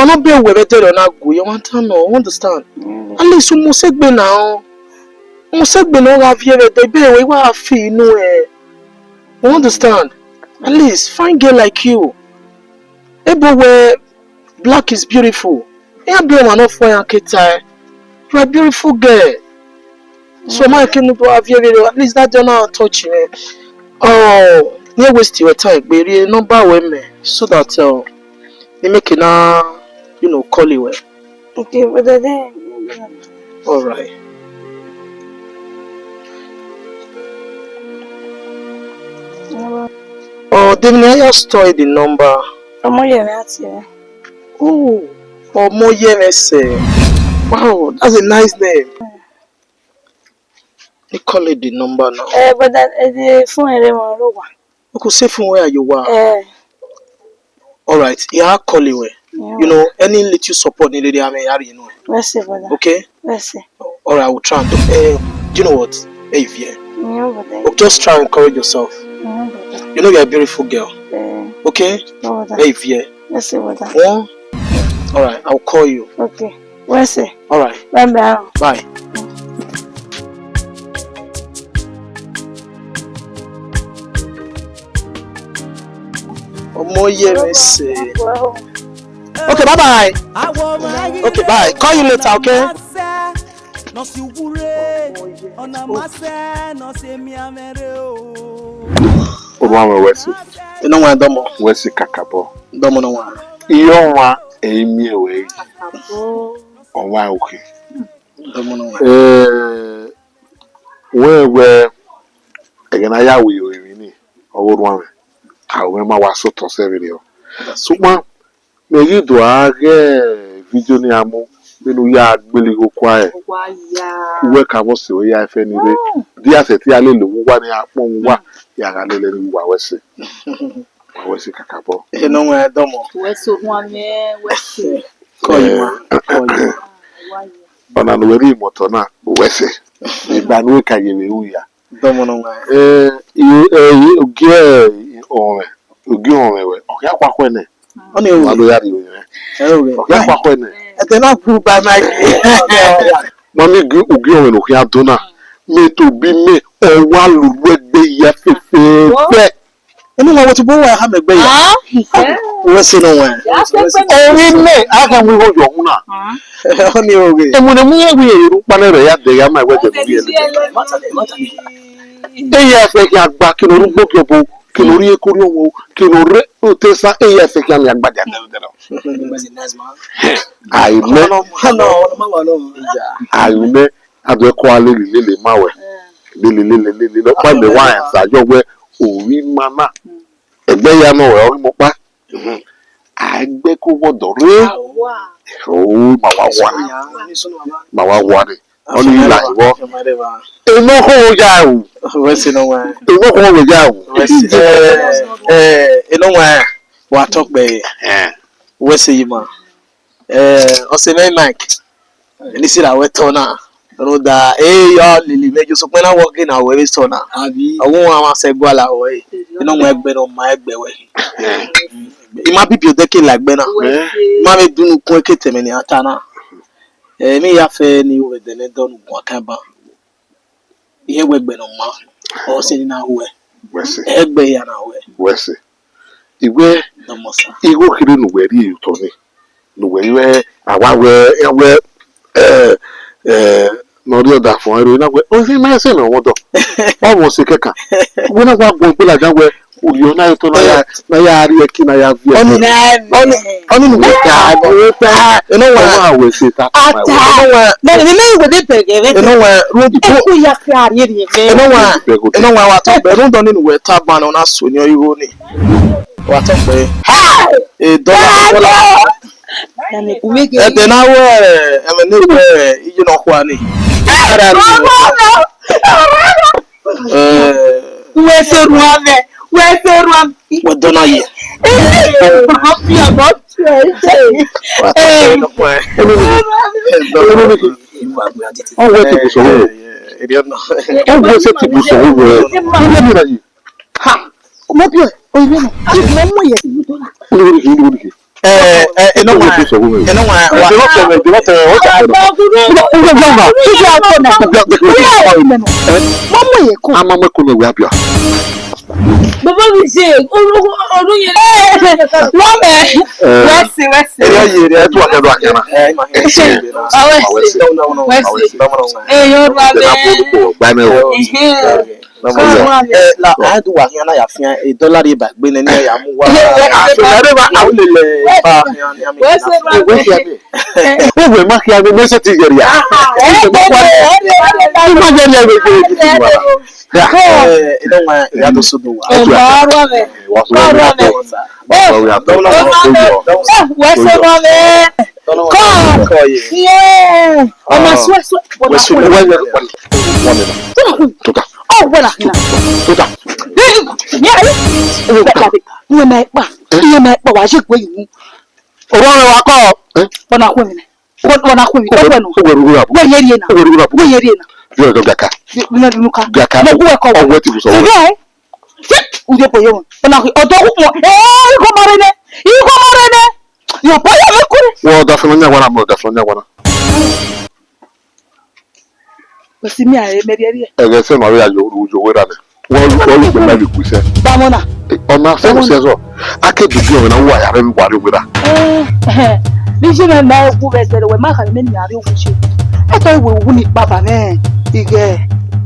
Speaker 8: not be aware better or not go. You want to know, understand? At least you must say now. You must say no have here the be we have feel no you understand? At least find girl like you. Everywhere black is beautiful. You are blame enough for your kid. You are a beautiful girl. So my can do have here at least that don't know touch me. Oh, you waste your time, but you number women so that you make it now, you know, call you well.
Speaker 5: Okay, but then.
Speaker 8: Alright. Oh, then I just store the number. Oh, wow, that's a nice name. You call it the number now.
Speaker 5: But the phone
Speaker 8: You could say from where you are. Alright, yeah, call you. You know, any little support needed, I mean, you know.
Speaker 5: Let's see, brother.
Speaker 8: Okay?
Speaker 5: Let's see.
Speaker 8: Alright, I will try and do. Do you know what? Hey, yeah. Just try and encourage yourself. You know, you're a beautiful girl. Okay? Hey, yeah.
Speaker 5: Let's see, brother.
Speaker 8: Yeah? Alright, I'll call you.
Speaker 5: Okay. Let's see.
Speaker 8: Alright.
Speaker 5: Bye.
Speaker 8: Bye. Okay, bye. Okay, bye. Call you later, okay? You know why Domo?
Speaker 9: Where's the kakabo?
Speaker 8: Domo no one.
Speaker 9: Iyonwa emi ewe. Onwa okay.
Speaker 8: Domo no one.
Speaker 9: Where again aya we ni owo one. Awe ma wa so to se video. Suma me yi do age video ni amu nínú ya gbele go kwa e. We ka bo se o ya fe ni re. Di ase ti ale lo wa ni apon wa ya ga le ni wa wese. Wa wese kakabo.
Speaker 8: You know where Domo?
Speaker 6: Wese one me wese.
Speaker 8: Call you.
Speaker 9: Ona no weri moto na wese. Igba nu ka ye we uya.
Speaker 8: Domo no where.
Speaker 9: Ogi onwe we. Ogi akwa kwene.
Speaker 8: Oni o
Speaker 9: wa do ya ri o yen. Ogi akwa kwene.
Speaker 8: Ete na group by my.
Speaker 9: Mami ogi onwe no ki adona. Me to bi me o wa lu egbe ya fefe.
Speaker 8: Enu wa ti bo wa ha megbe ya. We se no wen.
Speaker 9: Ori me aka mu ho yo huna.
Speaker 8: Oni o ge.
Speaker 9: Emu ne mu ye wi eru panere ya de ya ma we de bi ele. Eya fe ki agba ki lo rugbo ki obo ki lo ri ekori owo ki lo re o te sa eya fe ki ami agba ja de. Ayume ado ko ale lele mawe. Lele lo pa me wa sa jo we ori mama. Egbe ya no we ori mo pa. Agbe ko wodo re. O ma wa wa ni Only you like what? No hold down.
Speaker 8: Where's no one?
Speaker 9: No hold down.
Speaker 8: No one. What talk be? Where's you man? Also Mike. And this is our tona. Roda Lily made you so when I walk in our way tona. I won't say Guala away. You know my bed on my way. It might be decade like Bena. Mammy do quick it many atana. Me have any over the net done Wakaba. Here we've been on Mount or sitting our way. Egbe and our way.
Speaker 9: Where's it? Iwe
Speaker 8: No more.
Speaker 9: Iwo kiri no where you Tony. No where I where no the other for I know where oh my son no what almost a keka. When I want to like that where you know to na ya ari eki na ya via. Only we you know what we say that.
Speaker 6: No, we know we dey pege.
Speaker 8: You know what
Speaker 6: Who ya kra ye ni.
Speaker 8: you know what talk be don't know we tap ban on us when you ni. What talk be $1 then I wear I mean you know who ani.
Speaker 6: Where's the one? Where's the one?
Speaker 8: What don't I?
Speaker 6: Happy about
Speaker 9: Oh wait to so. Oh wait to so. Ha. Mo bi o ibe no. Mo ye.
Speaker 8: No
Speaker 6: Baba mi say odun yen wọ́n
Speaker 8: I do wa hiana ya fian $1 riba gbe ni ya mu wa
Speaker 9: we ma kia me se ti geri ya.
Speaker 6: Oh, well,
Speaker 5: Kasi mi are meri
Speaker 9: ege se no ya yo wera me won pe na bi ku se
Speaker 5: Bamona
Speaker 9: ona se se so ake bi o na wa ya be wa ri wera
Speaker 5: ni je na na ku be se we ma ka me ni are ogun se e to we wu ni baba me ige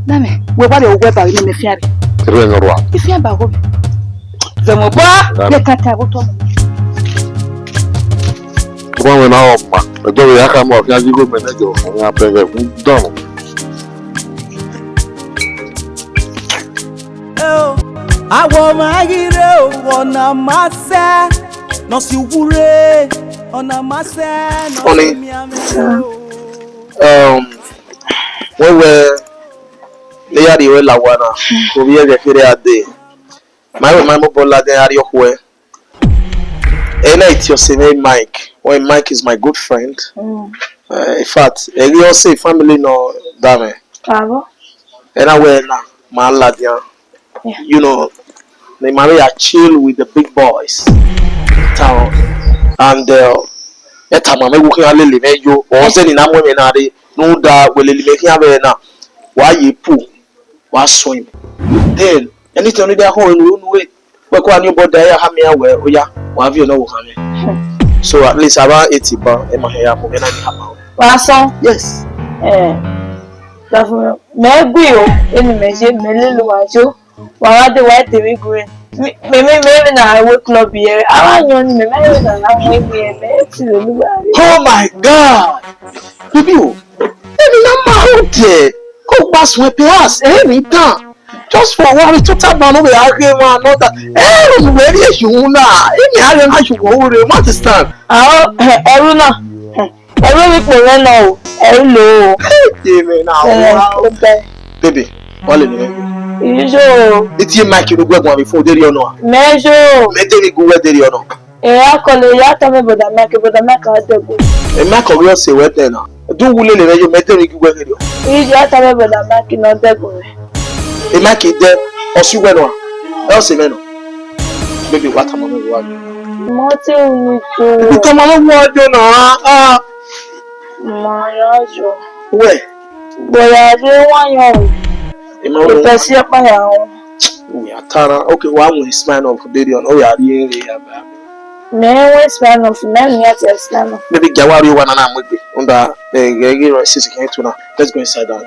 Speaker 5: na me we ba le ogwe ba ni me fiare
Speaker 9: re no ro
Speaker 5: ifia ba go zemo ba le kaka bo to
Speaker 9: won we na o ma do ya ka mo fi ajigo me na jo fun ya preve fun don
Speaker 1: Awo magire ona mase no si wure ona mase no mi
Speaker 8: wewe le ya di we la wana ko bi e fere ade my mo bola de ari ohwe it's your same Mike. Well, Mike is my good friend. In fact, you also family no dame. And I went my lad, you know, they marry a chill with the big boys town. And time I'm working a little bit, you or sending a woman at it, no doubt will make you now. Why you poo? Why swim? Then, anything in their whole way. But when you bought there, have me aware, oh yeah, what have you know? So at least around 80 pounds in my hair, I'm going to
Speaker 5: have.
Speaker 8: Yes.
Speaker 5: Maybe in measure, Melly Wajo, while the white TV green. Maybe now I work club here. I want you to
Speaker 8: oh my God! You, out there. Go pass with us every time. Just for one we took that man over here one another. Where is you now? Any how you go over there? What is that?
Speaker 5: Every week we run now. Hello.
Speaker 8: me now. Baby, all in it.
Speaker 5: Ijo.
Speaker 8: It's your mic you go before there or no.
Speaker 5: Mejo.
Speaker 8: Maybe go where there or no.
Speaker 5: Akọle ya tame boda meka adego.
Speaker 8: Mic of yours say where there now. Do wule le you maybe go where there.
Speaker 5: Iji atame boda meki no dego.
Speaker 8: Mic is there or she went on. Else no. Baby, what am I going to do?
Speaker 5: Moti unito.
Speaker 8: Come on, what do no?
Speaker 5: Mayajo.
Speaker 8: Where?
Speaker 5: Boya de wanyo. Ipesi apa ya o.
Speaker 8: We are Tara. Okay, one way smile of Darion. Oh, yeah, yeah.
Speaker 5: Me we smile of men yet smile.
Speaker 8: Maybe Gawari one and I'm with me. Under the sissy came to now. Let's go inside that.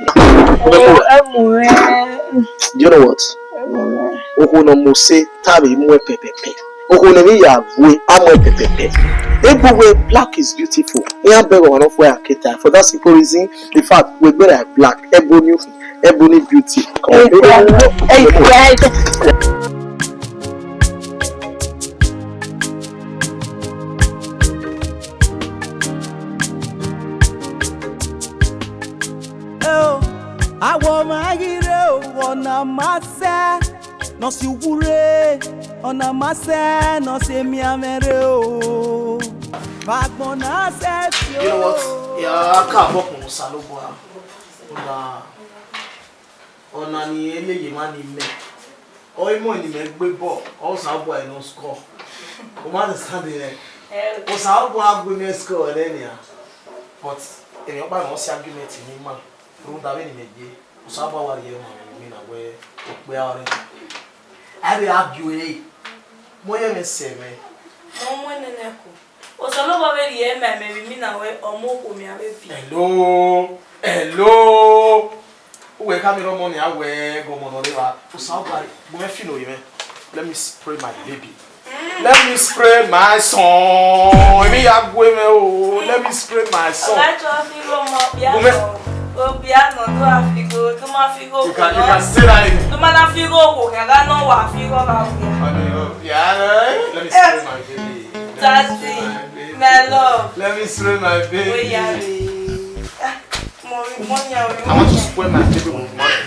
Speaker 8: You know what? Oh, no, Mose, Tabi, more pepe. Oh, no, we are we are pepe. Everywhere black is beautiful. We are better one of where I cater. For that simple reason, the fact we're better at black, ebony beauty.
Speaker 1: Àwọn magire ọ̀nà máṣẹ́ nọ́ọ̀sì wúre ọ̀nà máṣẹ́ nọ́ọ̀sì miamẹ́rẹ́ o. Fagbon náà ṣe fi o.
Speaker 8: You know what? Yeah, káàbọ̀ kùn sálóbọ̀ ọ̀nà ni eléyìí máa ní mẹ́. Ọ̀ìmọ̀ ni mẹ́ gbé bọ̀ ọ̀sàbọ̀ ẹ̀ no score. O máa ń sáde rẹ̀. Ọ̀sàbọ̀ agbé mẹ́ score ẹ̀ lẹ́nìí. But ènìyàn bá náà ṣe argument ní mà. Rúdà bẹ́ẹ̀ ni mẹ́ gbé. Ọ̀sàbọ̀ wà yẹ̀ wọ̀n mi náà wẹ́ òpè ààrẹ. Ẹ̀rẹ̀ argue mo yẹ mi sẹ̀ mẹ́.
Speaker 10: Ọmọ ẹnìyẹn kù. Osaloba be ye me mi na we omo ko mi abebi. Hello. We come here money awe go mono lewa. Osaloba mo me feel you me. Let me spray my baby. Let me spray my son. Me agwe me o. Let me spray my son. I to afigo mo piano. O piano do afigo, do ma figo.
Speaker 8: You can say that again.
Speaker 10: Do ma na figo ko ga no wa figo ba.
Speaker 8: Yeah, let me spray my baby.
Speaker 10: Daddy, my love.
Speaker 8: Let me spray my baby.
Speaker 10: I
Speaker 8: want to spray my baby with money.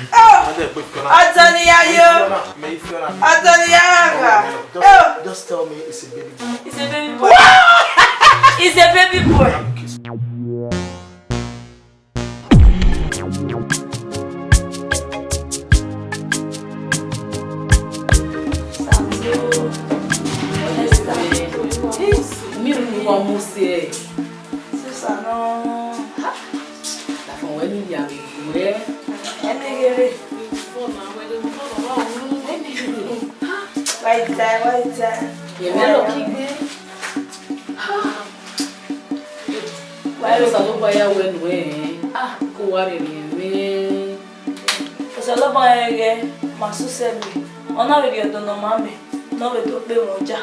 Speaker 8: Just tell me it's a baby boy.
Speaker 10: It's a baby boy. It's a baby boy.
Speaker 11: Vamos ser.
Speaker 10: Ça non.
Speaker 11: La fond ouais il y a des Why is a look by a win? Ah, go out in me.
Speaker 10: It's a lot by Masu said me. On our video, don't know mammy. No, we don't be moja.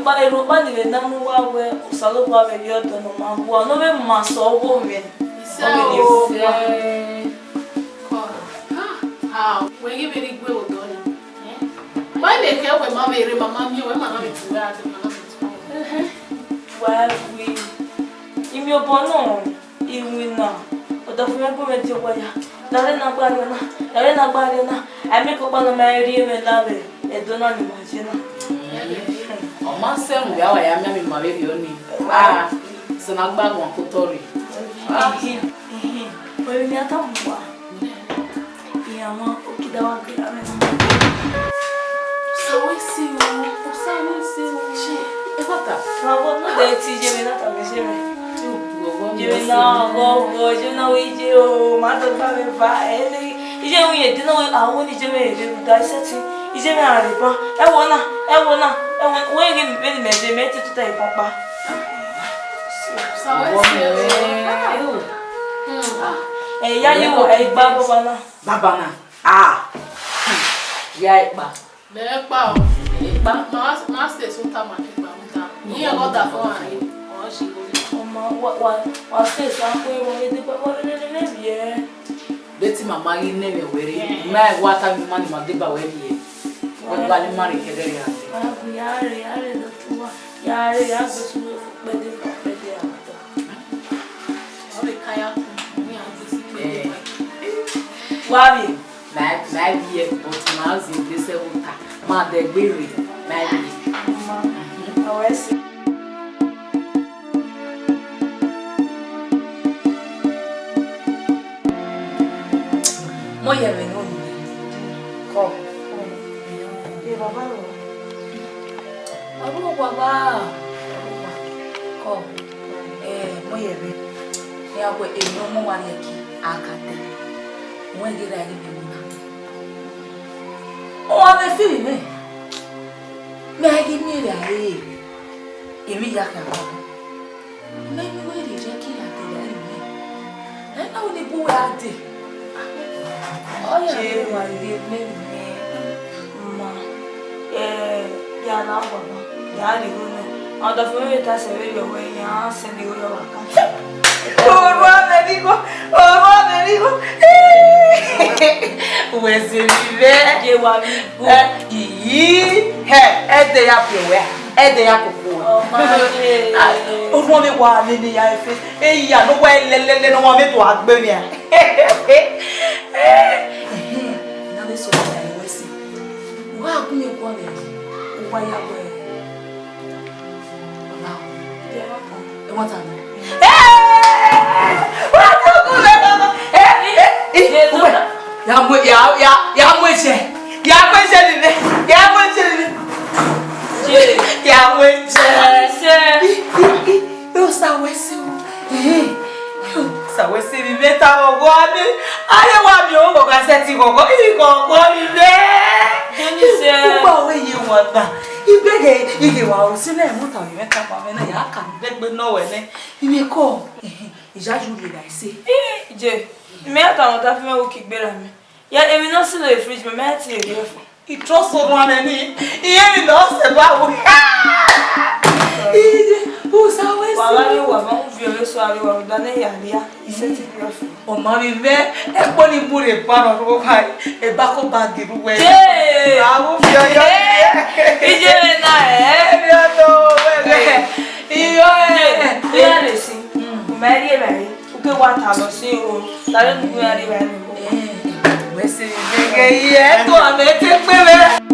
Speaker 10: But I don't want to know where Saloba will be out on the man. One of them must all women.
Speaker 11: How? When you very good, why they care when Mamma and Mamma you and Mamma to wear
Speaker 10: well, we in your bono, in winner, but the government your way. Darena Barriona, I make up on a marry and love it. I do not imagine.
Speaker 11: On my son, we are in my baby only. Ah, so not bad one Kotori.
Speaker 10: When we are talking about Yama, Okidawa.
Speaker 11: So we see you. What that?
Speaker 10: I want no day to Jimmy, not a machine. You know, we do, Mother Baby. You know, I want to do dissecting. Is a maripa. I wanna, when you really made it to take Papa. Hey, yeah, you are a babana. Ah, yeah,
Speaker 11: Master, sometimes you got that for she what
Speaker 10: says I'm yeah.
Speaker 11: Betty, my money never weary. My water money, my deba weary. What value money can they have? Wabi, my dear, but now is this water. Ma the baby, my dear.
Speaker 5: How is it?
Speaker 11: Moya venoni. Come.
Speaker 5: Baba.
Speaker 11: Abu baba. Come. Moya ve. Ya go eno mo wari aki akate. Mo gira ri me na. O ave fili me. Me agi mi ra e. Emi ya ka ba. Me mi we ri je ki ate ra ri me. Na o ni bu wa ate. Oh yeah, my dear, ma. Ya na baba. Ya di go no. Anda fue ta se ve yo we ya se di go yo acá. Oro me digo. Uwe se vive. Je wa mi go. Yi. Ede ya pewe. Ede ya kopo. Oro me wa ni ya efe. Ya no wa lelele no wa me to agbe mi a. So I was saying, why couldn't you go there? Why are you now? What are you? Sawesi viveta ogwani aye wa mi o go seti gogo iko ni le jeni se uba we yi wona ibege ige wa o sile muta mi meta pa me na ya kan begbe no we ne imi ko ijaju le dai se
Speaker 5: Je, me ata mo ta fi me o ki gbera mi. Ya emi no si le fridge me ti e re fun.
Speaker 11: I trust so one ni iye mi lo se ba wo o sawesi
Speaker 5: Wala ni wa ma un fi ore so ari wa da ne ya ria ise ti re fun.
Speaker 11: O ma mi ve e po ni bure pa no ro kai e ba ko bag ruwe
Speaker 5: Je,
Speaker 11: awu fi oyo
Speaker 5: ije na
Speaker 11: mi o we iyo
Speaker 5: ya le si. Me ri e bari. O ke wa ta lo si o. Ta le nu ya ri ba ni.
Speaker 11: we se ge ye to ame te pe we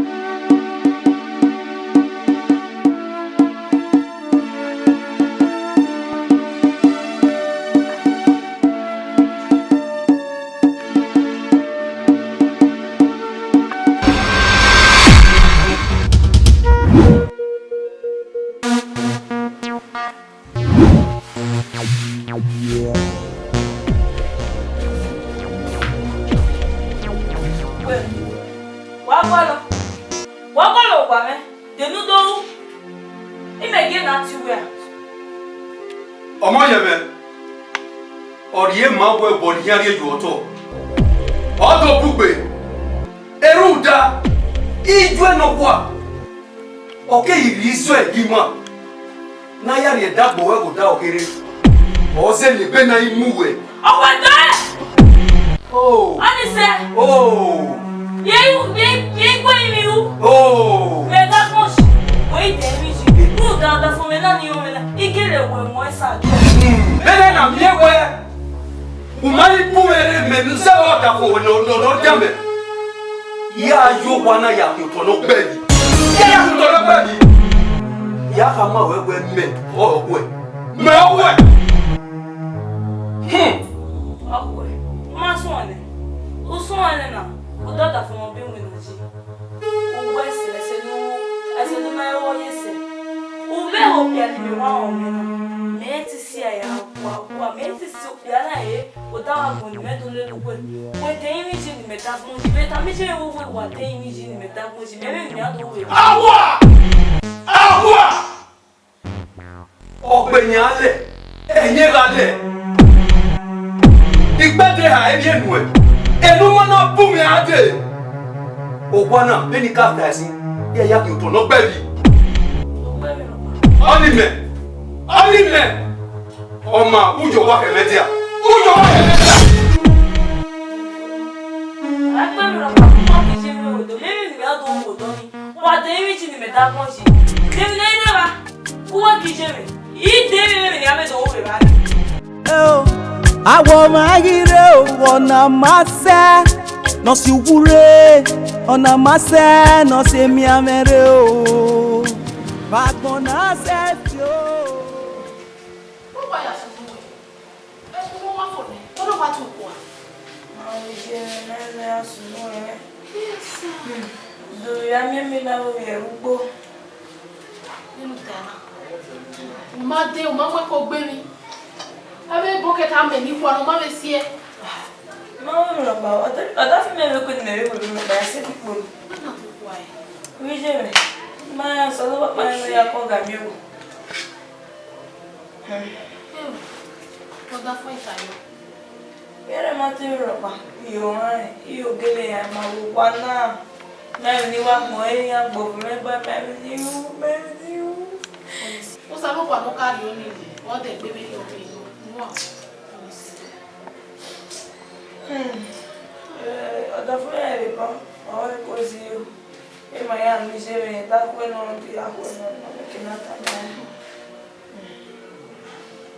Speaker 5: Wagolo gba me. De nu do. Ime ge na ti we.
Speaker 3: Ọmọ yẹmẹ ọ̀rìyé máa wọ ẹ̀bọ̀ ní yàrá èjò ọ̀tọ̀ ọ̀tọ̀ búgbe eru da iju ẹnọkwa ọ̀kẹ́ ìrì iṣọ́ ẹ̀dìmọ̀ náà yàrá ẹ̀dàgbọ̀ ẹ̀kọ̀ dá ọ̀kẹ́rẹ́ ọ̀ọ́sẹ̀ lè bẹ́ náà imú wẹ̀.
Speaker 5: Ọ̀pọ̀ ẹ̀dọ́ ẹ̀. Ani se. Ye gbọ́ ìmì wú. Mẹ́ta kan ṣe wọ́n ìtẹ̀ mi jì. Mú dáadáa fún mi náà ní omi náà. Igele wẹ̀ mọ́ ẹ̀sà jọ.
Speaker 3: Bẹ́ẹ̀ náà mi ẹ̀ wẹ̀ umari pumere mẹ́nu sẹ́wọ́ ọ̀dàpọ̀ lọ́dọ̀ jẹ́mẹ̀. Ìyá ayọ̀ wa náà yàtọ̀ tọ̀nà gbẹ̀dì. Ìyá yàtọ̀ tọ̀nà gbẹ̀dì. Ìyá ka máa wẹ́wẹ́ mẹ́ ọ̀wẹ́ mẹ́ ọ̀wẹ́.
Speaker 5: Ọ̀wẹ́ má sún ọ̀nẹ́. Ó sún ọ̀nẹ́ náà. Ó dọ́dà fún wọn bí wọn náà ṣe. Owó ẹsẹ̀ ló máa ń wọ́ yẹsẹ̀. Ube opia ni mi wa omena. Me ti si aya kwa me ti si opia na e o da wa go ni me do le lugwe. Wo te yin mi ji ni me ta fun ji. Me ta mi je wo wa te yin mi ji ni me ta fun ji. Me mi ado we.
Speaker 3: Awa! Ọ̀gbẹ̀yìn alẹ̀, ẹ̀yìn alẹ̀. Ìgbẹ́dẹ̀ ha ẹni ẹnu ẹ̀. Ẹnu wọn náà bú mi adé. Ògbọ́n náà bẹ́ẹ̀ ni káàkiri ẹ̀sìn. Yẹ ya kì í tọ̀nà gbẹ̀bí. Ọ̀nìmẹ̀. Ọmọ ujọ wa kẹ̀mẹ́tìá.
Speaker 5: Agbe mi ro pa mo ki je mi odo. Me mi ado odo ni. Wa te yin mi ji ni me ta fun ji. Dem na ina ba. Ku wa ki je mi. I de mi ni ame do we ba.
Speaker 1: Awo magire wona mase no si wure ona mase no se mi amere o Agbon na se fio
Speaker 11: Baba ya sunu e ko wa fo ni ko do ba tu ko ma je na ya sunu yes do ya mi na o ye ugbo nínú tana ma de o ma mo ko gbe mi abe bucket am ni kwa no ma be sie ma o ro ba oda fi me ko ni me ko ni ba se ti po na to kwa e wi je me ma so lo ba ya ko ga mi o oda fo itayo yere ma ti ro ba yo gele ya ma wo wa na ni wa mo e ya gbo me ba me you o sa mo kwa no ka ri o ni o de gbe me yo pe no oda fo ya re ba o ko si yo e ma ya mi se me ta ko no ti a ko no ke na ta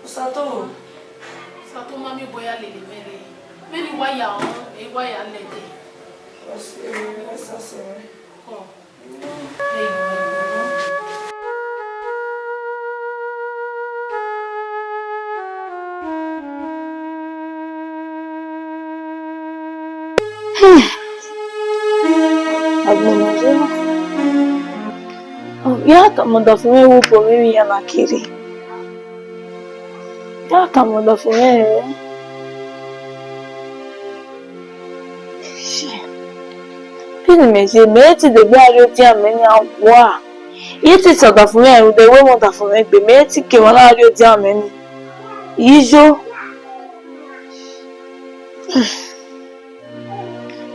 Speaker 11: o sa to mami boya lele mere meni wa ya o e wa ya le de o se sa se oh
Speaker 5: Ya kamuda fún ewu po mi ya na kiri. Ya kamuda fún e. Pini me je me ti de gbe ari ti ameni awa. Yi ti so da fún e o de we mo da fún e gbe me ti ke won ari ti ameni. Yijo.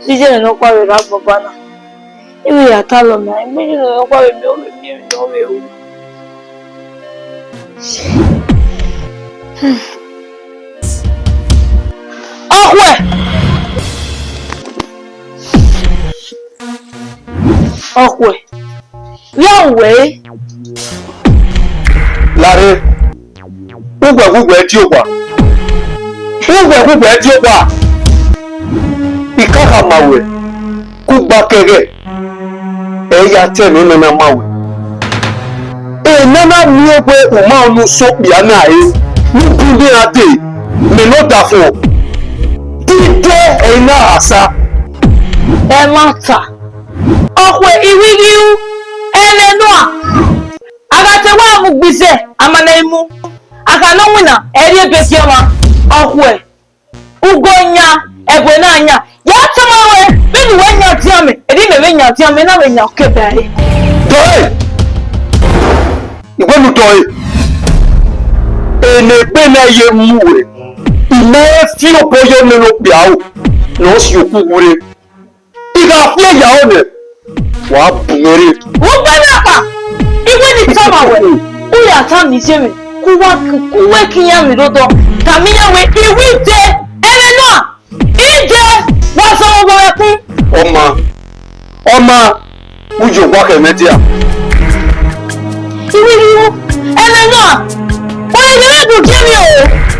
Speaker 5: Jije no kwa we ra baba na. Iwe ya ta lo na, me no kwa we mi o we o. Okwe. Yawe.
Speaker 3: Lare. Ugwe ti o pa. Ugwe ti o pa. Ikaka mawe. Kugba kere. Eya te no na mawe. E nana mi o pe o ma onu so bia na e. Ni bi ade. Me no da fo. Dide e na asa.
Speaker 5: E mata. Okwe iwigiu. Ele noa. Agate wa mu gbise amana imu. Aka no wina eri ebekiama. Okwe. Ugonya egwe na anya. Ya tamawe bini wenya tiame. Eri me wenya tiame na wenya okebare.
Speaker 3: Toi. Igwenu toi. Ene pena ye muwe. Ime fi opoyo neno biao. No si okugure. Iga fi ya one. Wa bumere.
Speaker 5: Ubenaka. Igweni tamawe. Uya tam ni jeme. Kuwe kinyami dodo. Kamiya we iwite. Ele noa. Ije. Wasa obo ekun.
Speaker 3: Oma. Ujo kwa kemetia.
Speaker 5: Iwigiu. Ele noa. Oye gele du jemi o.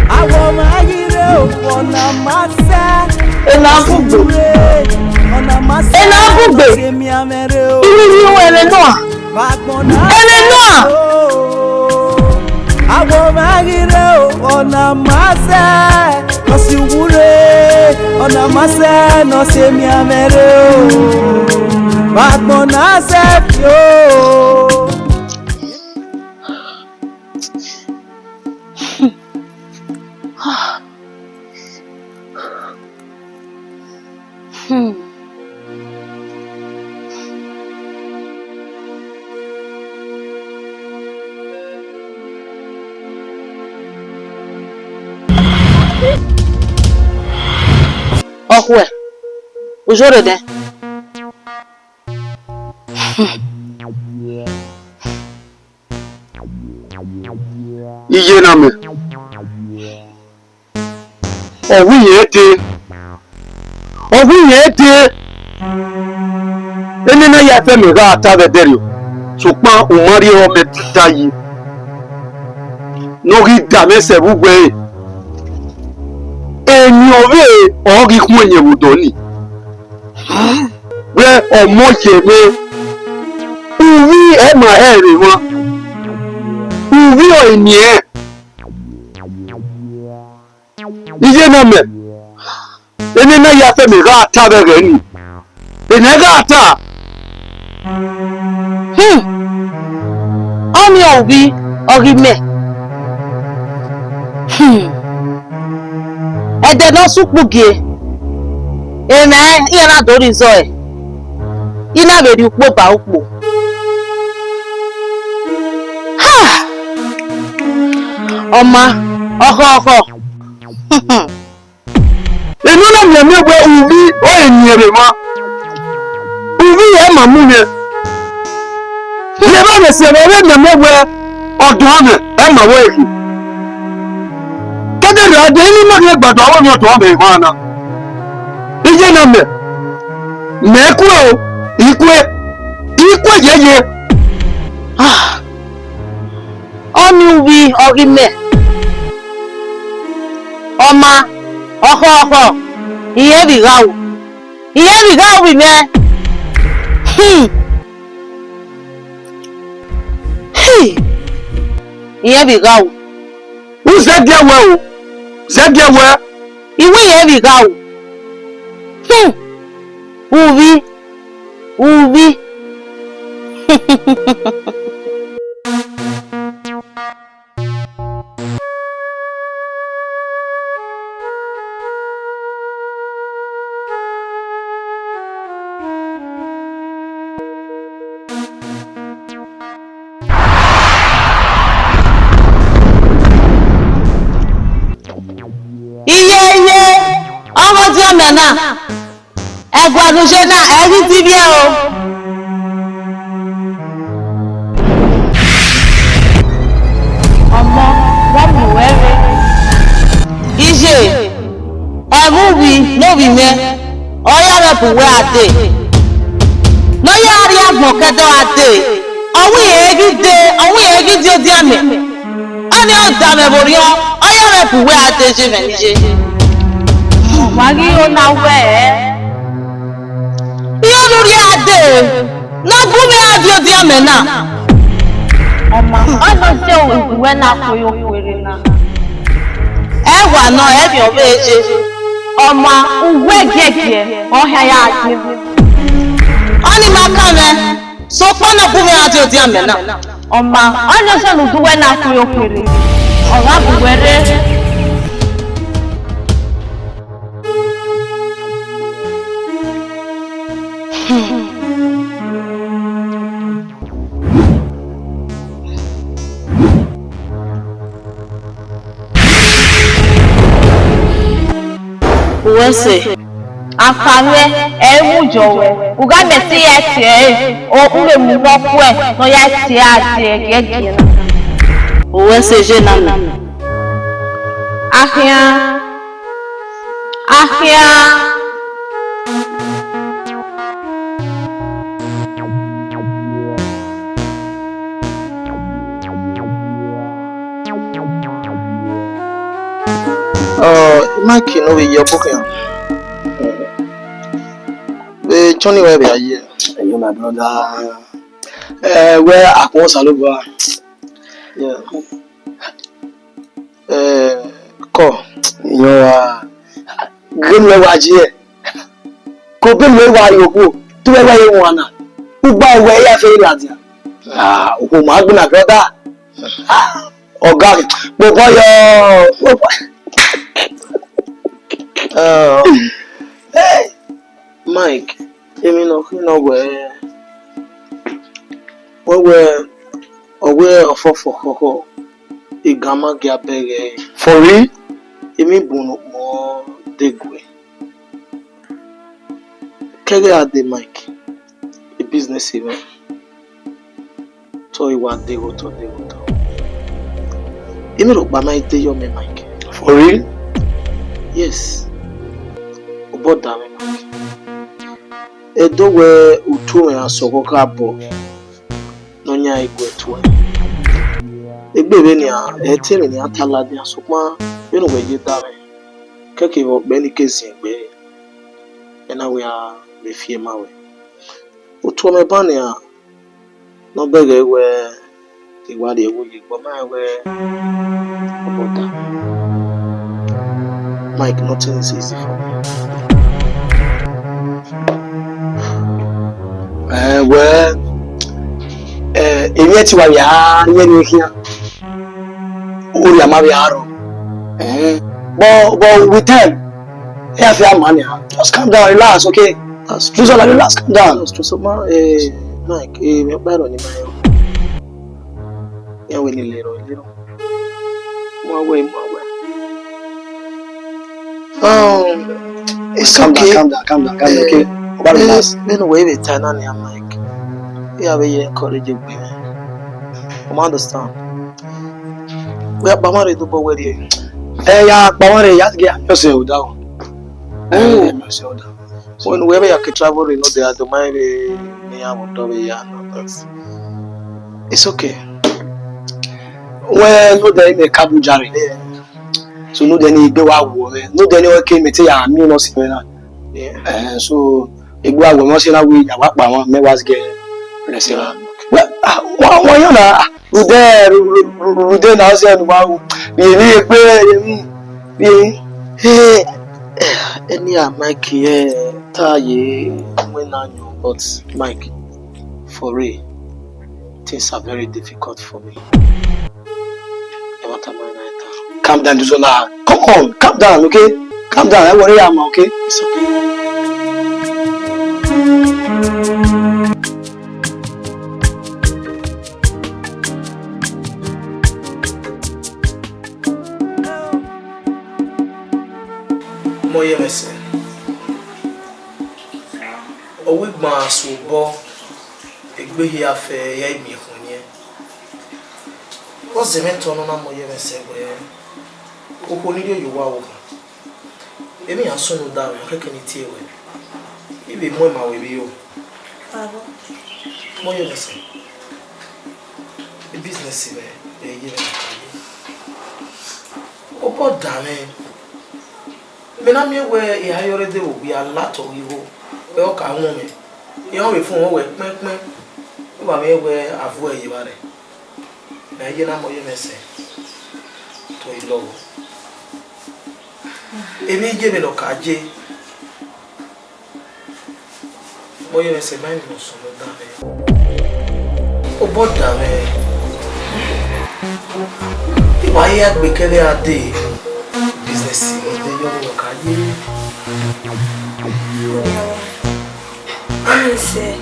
Speaker 1: Awo ma yire o ona masa
Speaker 5: Enafugbe.
Speaker 1: ona masa
Speaker 5: Enafugbe.
Speaker 1: se mi amere o
Speaker 5: Iwigiu ele noa.
Speaker 1: Agbon na
Speaker 5: Ele noa.
Speaker 1: Awo ma yire o ona masa no si wure ona masa no se mi amere o Agbon na se fio
Speaker 5: Okwe. Ujore de.
Speaker 3: Iye na me. Owu ye de. Eni na ya fe me ga ata be derio. Supan o mari o me tita yi. No ri da me se bugbe. Eni ove o ri kun enye budoni. Where or more chebe. Uvi e ma ere wa. Uvi o nie. Ije na me. Ene na ya fe me ga ta be re ni. Ene ga ta.
Speaker 2: Omi obi orime. Ede no supuge. Amen. Iye na do rizo e. Ina be di upo ba upo. Ha. Oma, oko.
Speaker 3: Enu na me me gbe uvi o eniere ma. Uvi e ma mu ne. Ye ba de se me me gbe odun me e ma wo eki. Kede ra de ni mo ye gbado wo ni odun me ma na. Ije na me. Me ku o, ikwe yeye.
Speaker 2: Omi ubi orime. Oma, oko. Iye bi gawo bi me. Iye bi gawo.
Speaker 3: Who said there well? Said there well?
Speaker 2: Iwe iye bi gawo. Ubi. Iye. Ọmọ tí ó mẹ́ náà. Ẹgbàdùn ṣe náà ẹ̀rí ti bí ẹ o. Ọmọ wọ́n mú wẹ́rẹ́. Iṣẹ́ ẹ̀mú wí lóbi mẹ́, ọ̀yá rẹ̀ bù wẹ́ àdé. Lọ́yà rí àgbọ̀n kẹ́tọ́ àdé. Ọ̀hún èégi dé tí ó di àmì. Ó ní ọ̀dà mẹ́bòrí ọ́, ọ̀yá rẹ̀ bù wẹ́ àdé ṣe fẹ̀ níṣe. Wàá ó na wẹ́ ẹ́. Ihe lórí adé n'ọkùnrin adé odi àmì náà. Ọmọ ọ̀nà tí òwúwẹ́ náà kò yóò wéré náà. Ẹ̀wà náà ẹ̀bì ọ̀bẹ ẹ̀jẹ̀. Ọmọ uwe gẹ̀gẹ̀ ọ̀hẹ́ ya àti. Ọ ní máa ká mẹ́ so pọ́nà ọkùnrin adé odi àmì náà. Ọmọ ọ̀nà tí òwúwẹ́ náà kò yóò wéré. Ọ̀rọ̀ àbúwẹ́rẹ́. Uwese afare emujowe ugabe ti etie o ure mu woku e no ya tie ade gege na Uwese je na ahia
Speaker 8: Mike, no way, you're booking. Johnny, where are you? You, my brother. Where I was all over. Yeah. Call. You are. Green where was you? Go bring where you go. Do where you wanna. Who buy where you feel like? Who might be my brother? Oh, God. But boy, hey, Mike, you know where aware of a gamma gapere for real. Emi bunu more degwe. Kege ade Mike, a business event. Toy one day go to. Emi look by my day, your man Mike. For real? Yes. About that, Mike. Edo we utume asoko kabo. Nonya igwe tuwe. Egbe ni a etiri ni atala ni asokma we ye dame. Keke wo be ni kesi egbe. Ena we a me fear my way. Utu me bania no bege where the wadi would but my way about that. Mike, nothing is easy for me.
Speaker 3: Well, if you are young, here, Uri Amaviaro. But with time, if you have money, just calm down, relax, okay? Just relax, calm down.
Speaker 8: So, Mike, me bad on my yeah, we need little. More way. It's okay.
Speaker 3: Calm down, okay? Relax.
Speaker 8: Then wait a time, I'm Mike. We have a encouraging women. Understand? We are Bamari to go with you.
Speaker 3: Yeah, Bamari, you have to get yourself down.
Speaker 8: When wherever you can travel, you know, they are the mind. It's okay.
Speaker 3: Well, no, they may Kabu Jari. So, no, they need to go out. No, they know came to ya, me, no, yeah. So, if we are going to see that we are what me was get. Well, why you know? Rude now say wow.
Speaker 8: Hey, any Mike here, Taye, when I know, but Mike, for real, things are very difficult for me.
Speaker 3: Calm down, Duzola. Come on, calm down, okay? Calm down, I worry, I'm okay.
Speaker 8: It's okay. Moye mese. Owi gba sobo egbe hia fe ya imi honye. O zemento no na moye mese we. Oko ni yo wa wo. Emi aso no da we keke ni tie we. Ibe mo ma we bi yo. Abo. Moye mese. The business be ye. Oko da me. Mena me where e ayore de will be a lot of you. We all can woman. You only phone away, me. You are me where I've where you are. Now you know what you may say. To a low. If you give me no kaji, what you may say, man, no so damn. Oh, but damn. Why had we carry a day? Business
Speaker 5: I say,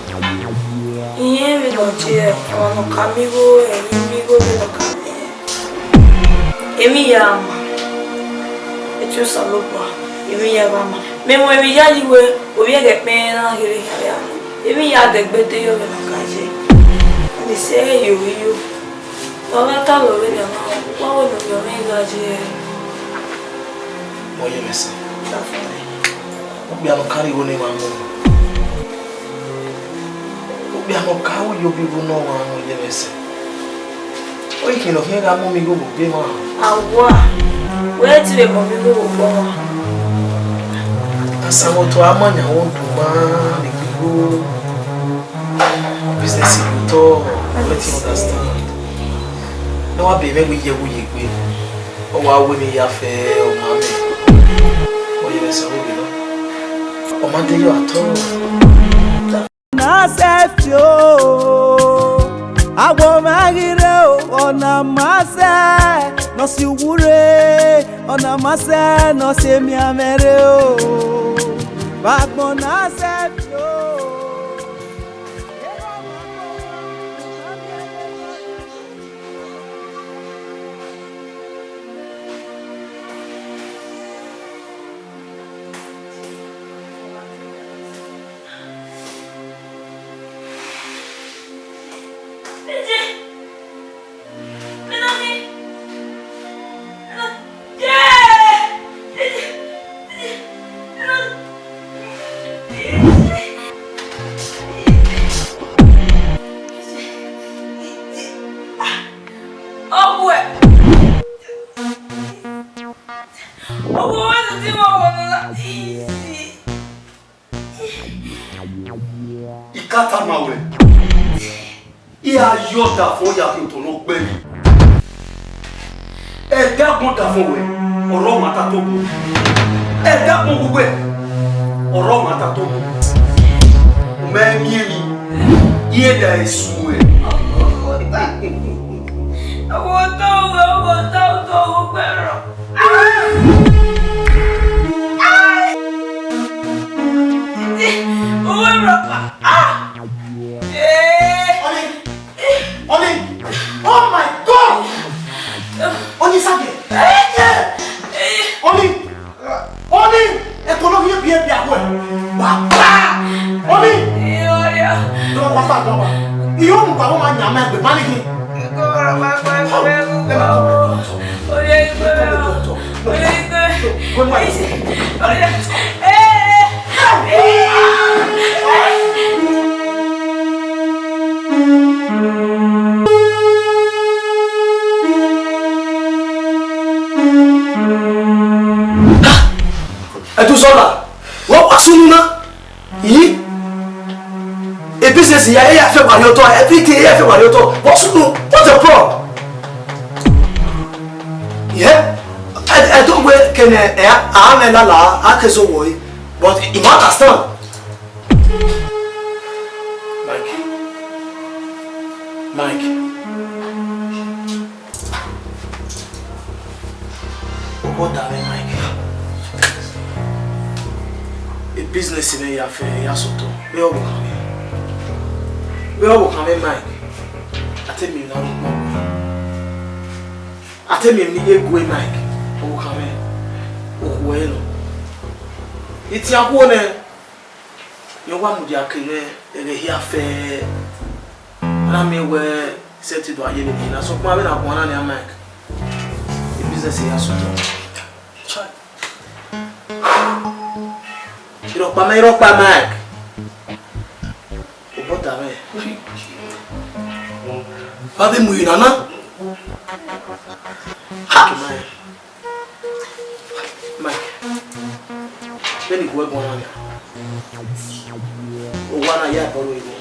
Speaker 5: yeah, we don't hear on Camigo and Migo with a Cami. Emi Yama, it's just a lopa. Emi Yama, Memory Yali, we get men out here. Emi Yada, but they are in a Kaji. They say, you. No matter what we know, what would you make that year?
Speaker 8: Moye mese. Obi amo carry go name amo. Obi amo kawo yo bi go no amo moye mese. O ikin no hin ga mo mi go be ma.
Speaker 5: Awa. Where ti be mo mi go bo wa.
Speaker 8: Asawo to amanya won do ma mi go. Business to let you understand. No wa be me we ye gbe. O wa we mi ya fe o ma me.
Speaker 1: Nasefio agbo magire ona mase no si wure ona mase no se mi amere o agbo nasefio.
Speaker 3: kata mawe. Iya yoda fo ya ki to no gbe mi. E da gun da fo we. Oro mata to bu. E da gun gbogbo e. Oro mata to bu. Me mi mi. Iye da esu e.
Speaker 10: Owó tó gbẹ̀rọ. Owó ìrọ̀pá.
Speaker 3: Oni! Oh my God! Oni sabe? Oni! Economia bien agora. Papa! Oni!
Speaker 10: Olha.
Speaker 3: Não papa, não. E eu não vou mais nyama be mani ki.
Speaker 10: Agora vai
Speaker 3: Edo Sola, what was Sununa? A business here, everything here, what's the problem? Yeah, I don't wear can I can so worry, but you understand. Mike. What are we, Mike? A business in a affair, Yasoto. We all come, Mike. I tell me now. I tell me, you go, Mike. Oh, come in. Oh, well. It's your one. You want to get a fair. And I may wear set to AIGBE. So, I'm going to go on Mike. The business is Yasoto. Irok pa Mike. O bota me. Babe mu inana. Ha Mike. Beni go ebon na. O wana ya boro ibo.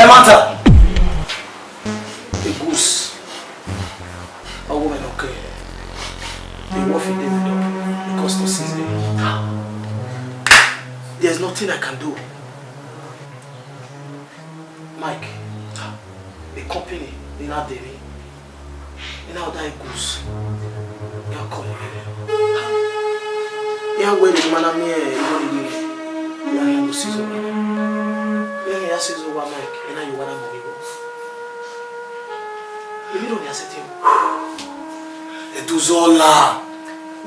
Speaker 3: Mata. A goose. A woman okay. The wolf in the because no season. There's nothing I can do. Mike, the company, they not there. They now die goose. They are calling me. They are waiting, man. I'm here. They are here to season. They are here to season, Mike. And now you want to move. You don't have to say Edo Sola.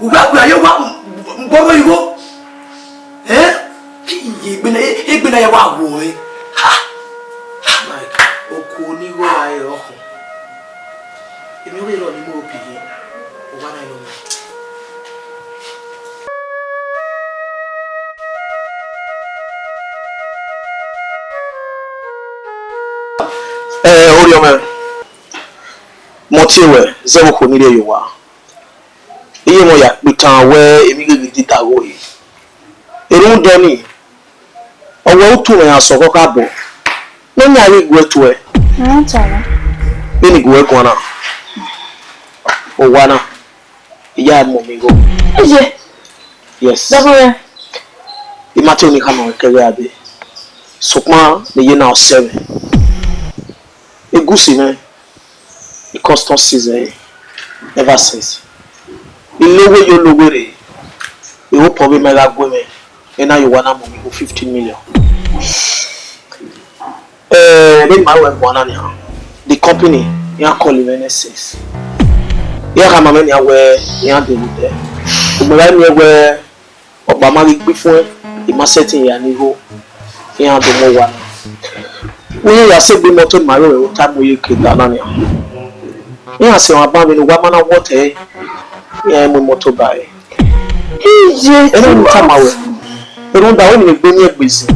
Speaker 3: Ugagbe yo wa mbobo igo. Igbe na ya wa wo e. Ha. Mike, oku ni go aye okun. Emi o lo ni mo opi yi. O wa na ilo mi.
Speaker 8: Ori omo. Mo ti we zero ko ni le yo wa. Iye mo ya pitan we emi gege di dawo yi. Erun do ni. Owo o tun yan so koka bo. No nya ri gwe to e.
Speaker 5: Tara.
Speaker 8: Beni gwe ko na. O wa na. Iya mo mi go.
Speaker 5: Eje.
Speaker 8: Yes.
Speaker 5: Dabore.
Speaker 8: Imate ni kama kere abe. Sokma ni ye na 7. Egusi na. The custom season ever since. The logo you logo re. You will probably make that go me. And now you wanna move go 15 million. Then my wife wanna the company you are calling NSS. You are coming here where you are doing there. You are here where Obama will be for the marketing ya nivo. You are doing more one. We are saying be not on my way. Time we keep that on here. Yeah, so about me, woman of water, yeah, my motorbike. I don't come away. I don't know when you bring me busy.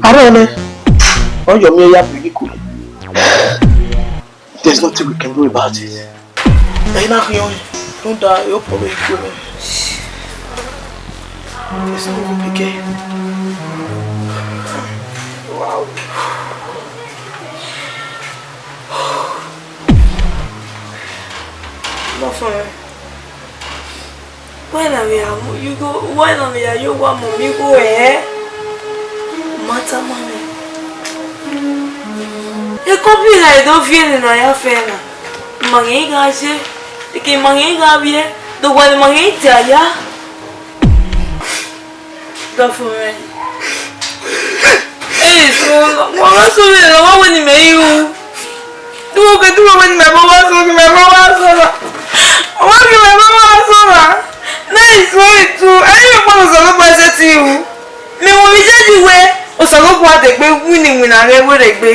Speaker 8: I don't know. Oh, you're me, you're pretty cool. There's nothing we can do about it. I know, don't die, you're probably cool. It's not okay.
Speaker 10: Not for me. When are you go? When are you want mommy go eh? Mata mommy. You copy like don't feel in your fena. Mangi gaje. Dike mangi gabiye. The one mangi taya. Not for me. Please, what so me? What when you may you? Do when my mama so my mama so. What my mama so? Nice way too. I don't know what I'm saying to you. Me when we just do where o so go kwa de gbe winning win are we de gbe.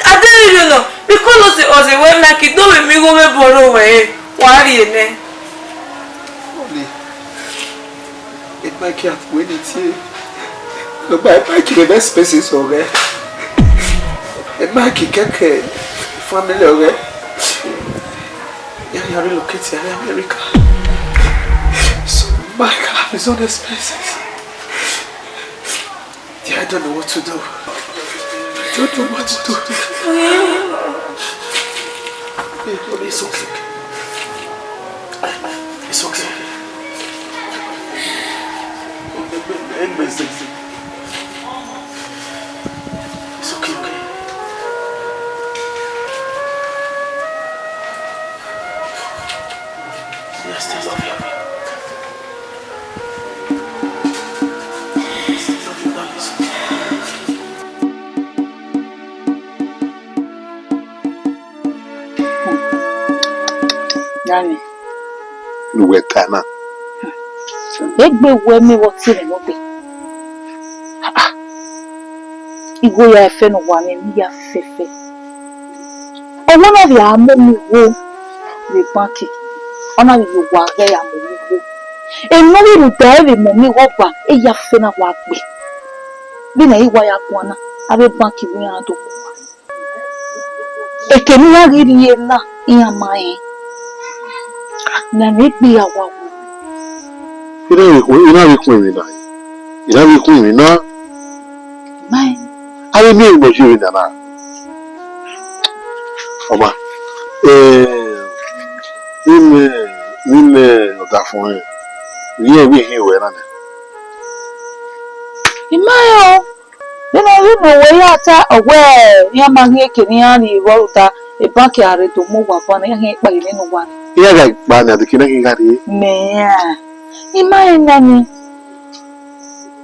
Speaker 10: I don't know because o se we make it do me go me borrow we. Wa ri ene.
Speaker 3: Only. It make you when it's here. No buy the best spaces over. It make you keke family over. You are relocated to America. My life is on expenses. Yeah, I don't know what to do. I don't know what to do. It's okay. It's okay. It's okay, okay. Yes, I love you.
Speaker 6: Nani.
Speaker 9: Luwetana.
Speaker 6: Egbe we mi wo ti re mo be. Igo ya efe no wa ni ya fefe. Owo na bi amu mi wo le banki. Ona bi wa ge ya mo mi wo. Eno wi ru ta e mo mi wo pa e ya fe na wa pe. Bi na iwa ya kwana abe banki bi ya do. Ekeni ya ri ye na iya mai. Na maybe I want.
Speaker 9: You know,
Speaker 6: Man.
Speaker 9: I mean, what you in now? Oma. That phone. We here, where are
Speaker 6: Imayo. Then I don't know where you are aware. Yamani Kenyani wrote a backyard to move upon a head by anyone.
Speaker 9: yeah, like Bana, the Kinaki.
Speaker 6: Man. Imayo.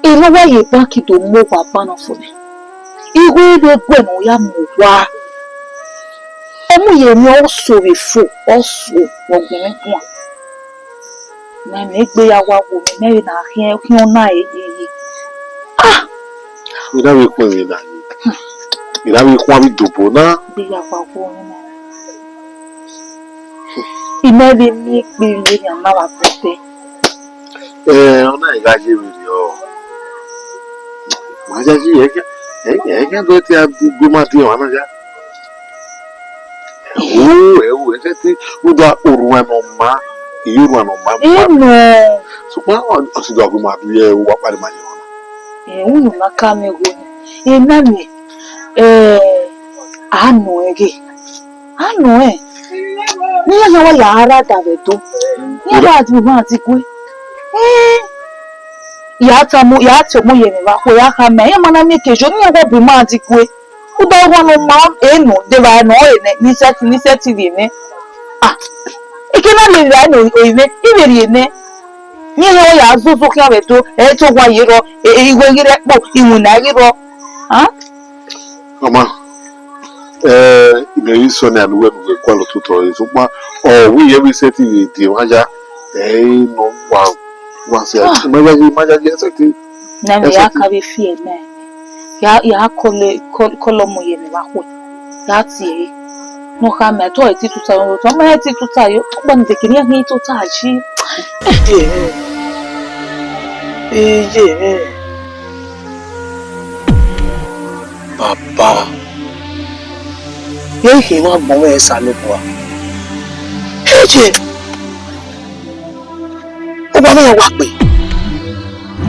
Speaker 6: In a way, you back it to move upon for me. You will be when we are moved. You know, so before also walking one. Na make be our woman na here na ah
Speaker 9: You know we kwemi na. You know we kwami dopo na.
Speaker 6: Be our woman. Imagine me being in our birthday.
Speaker 9: Ona igaje we yo. Majaji eke do ti agbo ma ti wana ja. Ete uda urwa no ma, yurwa no ma.
Speaker 6: No.
Speaker 9: So kwa osido agbo ma bi wa pare ma je ona.
Speaker 6: Unu na kamego. Nani ano ege. Ano ni ya wa ya ara da beto. Ni ba ti mo ti ku. Ya tamo ye ni ba ko ya ka me ya mana mi kejo ni go bi ma ti ku. Uda wa no ma enu de ba no ni set ni ah ikena le ra no oime iberi ene ni ho ya zuzu kya beto to gwa yiro igwe gire po imu na giro ah
Speaker 9: Mama ime iso na nuwe nuwe kwa lo tuto so pa we every set di waja no wa se majaji set
Speaker 6: na me ya ka be fie na ya kolomo ye ni ba ko ya ti no ka me to ti tuta no to ma ti tuta yo to ban de kini ya ni tuta ji
Speaker 8: Papa. Ye hi wa mo we sa lo kwa. Eje. O ba na wa pe.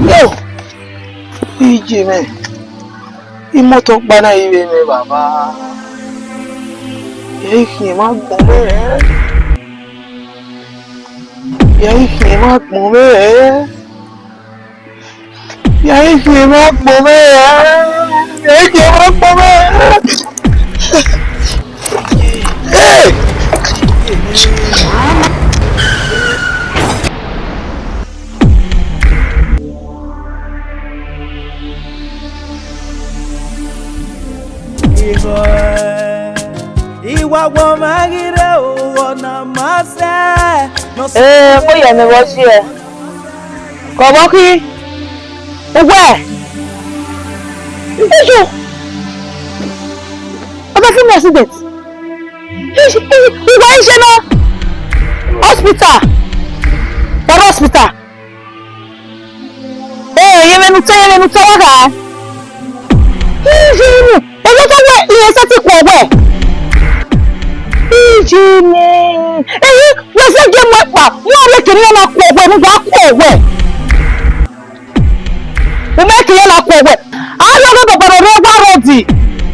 Speaker 8: Yo. Eje me. Imoto gba na iwe me baba. Ye hi ma gbon me. AIGBE. Hey!
Speaker 1: Ìwà wọ́n máa ń rẹ̀ ọ̀nà máa ṣẹ́.
Speaker 2: Kó yẹ mi wọ́n sí ẹ. Kọ̀bọ́ kí gbogbo ẹ̀. Ìjọ ọba fún mi accident. Ìgbà iṣẹ́ náà hospital bàbá hospital. Yẹmẹnu tẹ́ wá kà á. Ìjọ inú ẹgbẹ́ tó wẹ̀ ìyẹn sẹ́ ti pọ̀ wẹ̀. Ìjì ni èyí wọ́n fẹ́ gé mọ́ ẹ̀pà wọ́n lè kiri ẹ̀ máa pọ̀ ọ̀wẹ́ nígbà pọ̀ ọ̀wẹ́ mo fẹ́ kiri ẹ̀ máa pọ̀ ọ̀wẹ́ àwọn ọ̀gá bàbá rẹ̀ wá rọ̀dì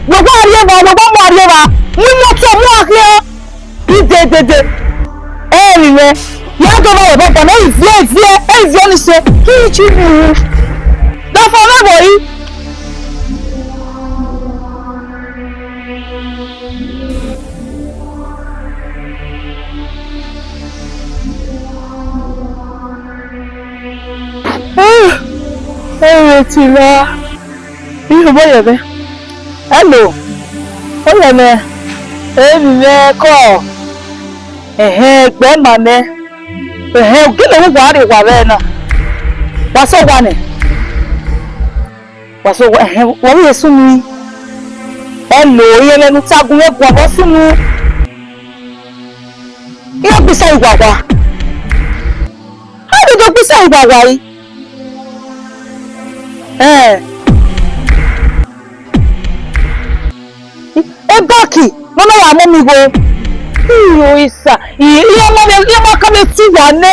Speaker 2: gbogbo àríyá wa gbogbo mọ̀ àríyá wa mú mọ́tò mú àríyá ìdèdèdè ẹ̀rì rẹ̀ yàtọ̀ bá rẹ̀ bàbá náà ìfẹ́ ní ṣe kí ìjì ni lọ́fọ̀ ọlọ́bọ̀ yìí. Ti lọ ihe bóyá bẹ hello bóyá mẹ èmi mẹ kọ gbẹ mà mẹ kí ló ń wà rí wà bẹ́ẹ̀ náà wàásù wà ní wàásù wọ́n yẹ sún mi hello iye lẹnu tágun ẹ̀gbọ́n wọ́n sún mi iye gbèsè ìwà wa á lè jọ gbèsè ìwà wa yìí. Ebaki mama ya mami go iyo isa iyo mama kame ti wa ne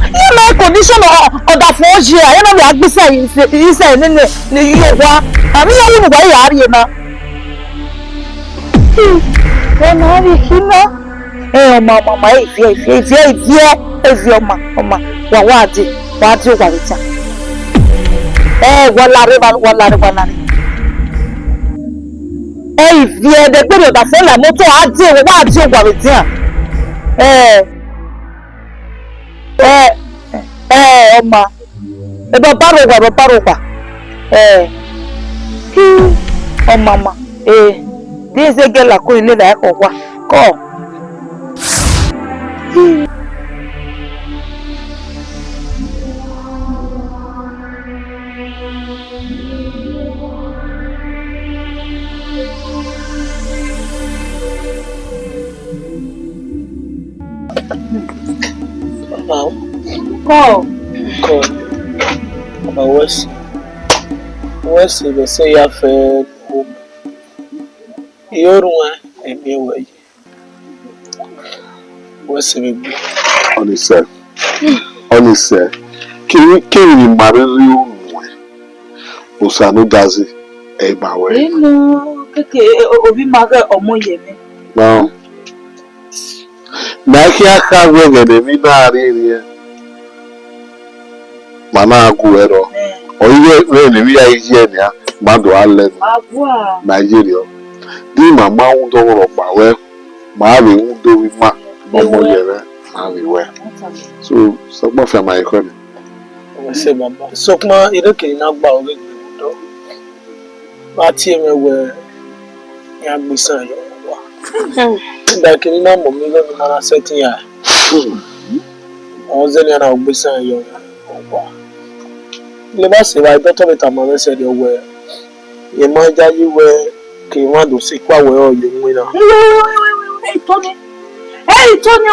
Speaker 2: iyo ma condition oda fún oje ayo na mi agbese isa ni iyo wa ami yo mu wa ya ri na na ri kina mama ifi ọma wa di wa rita wọlárí ìfi ẹ̀dẹ̀ pé ọ̀dà fún ìlànà tó àdí òwò wá àdí òwò àrètí hàn ọmọ ẹ̀bẹ̀ bárògbà kí ọmọ bí ẹsẹ̀ gẹ́lá kó ilé rẹ̀ kọ̀ wá kọ́
Speaker 8: West they say you have your one and me way. West me
Speaker 9: honestly can you marry you Osanu Dazi Ebawe
Speaker 6: no keke obi mage omo yemi
Speaker 9: no na aka wege mi na ari mana aguero oyiwe we ni wi AIGBE ya madu ale Nigeria di mama un do ro pa we ma we un do wi ma omo yere na we we so gbo fe ma iko ni
Speaker 8: se baba so kuma ireke na gba owe do ATIEMWEN ya gbisan yo wa da kini na mo mi lo mara setting ya o ze ni na gbisan yo wa le ba se wa doctor beta mo se de we ye ma ja yi we ki wa do se kwa we o ye mu na
Speaker 6: Tony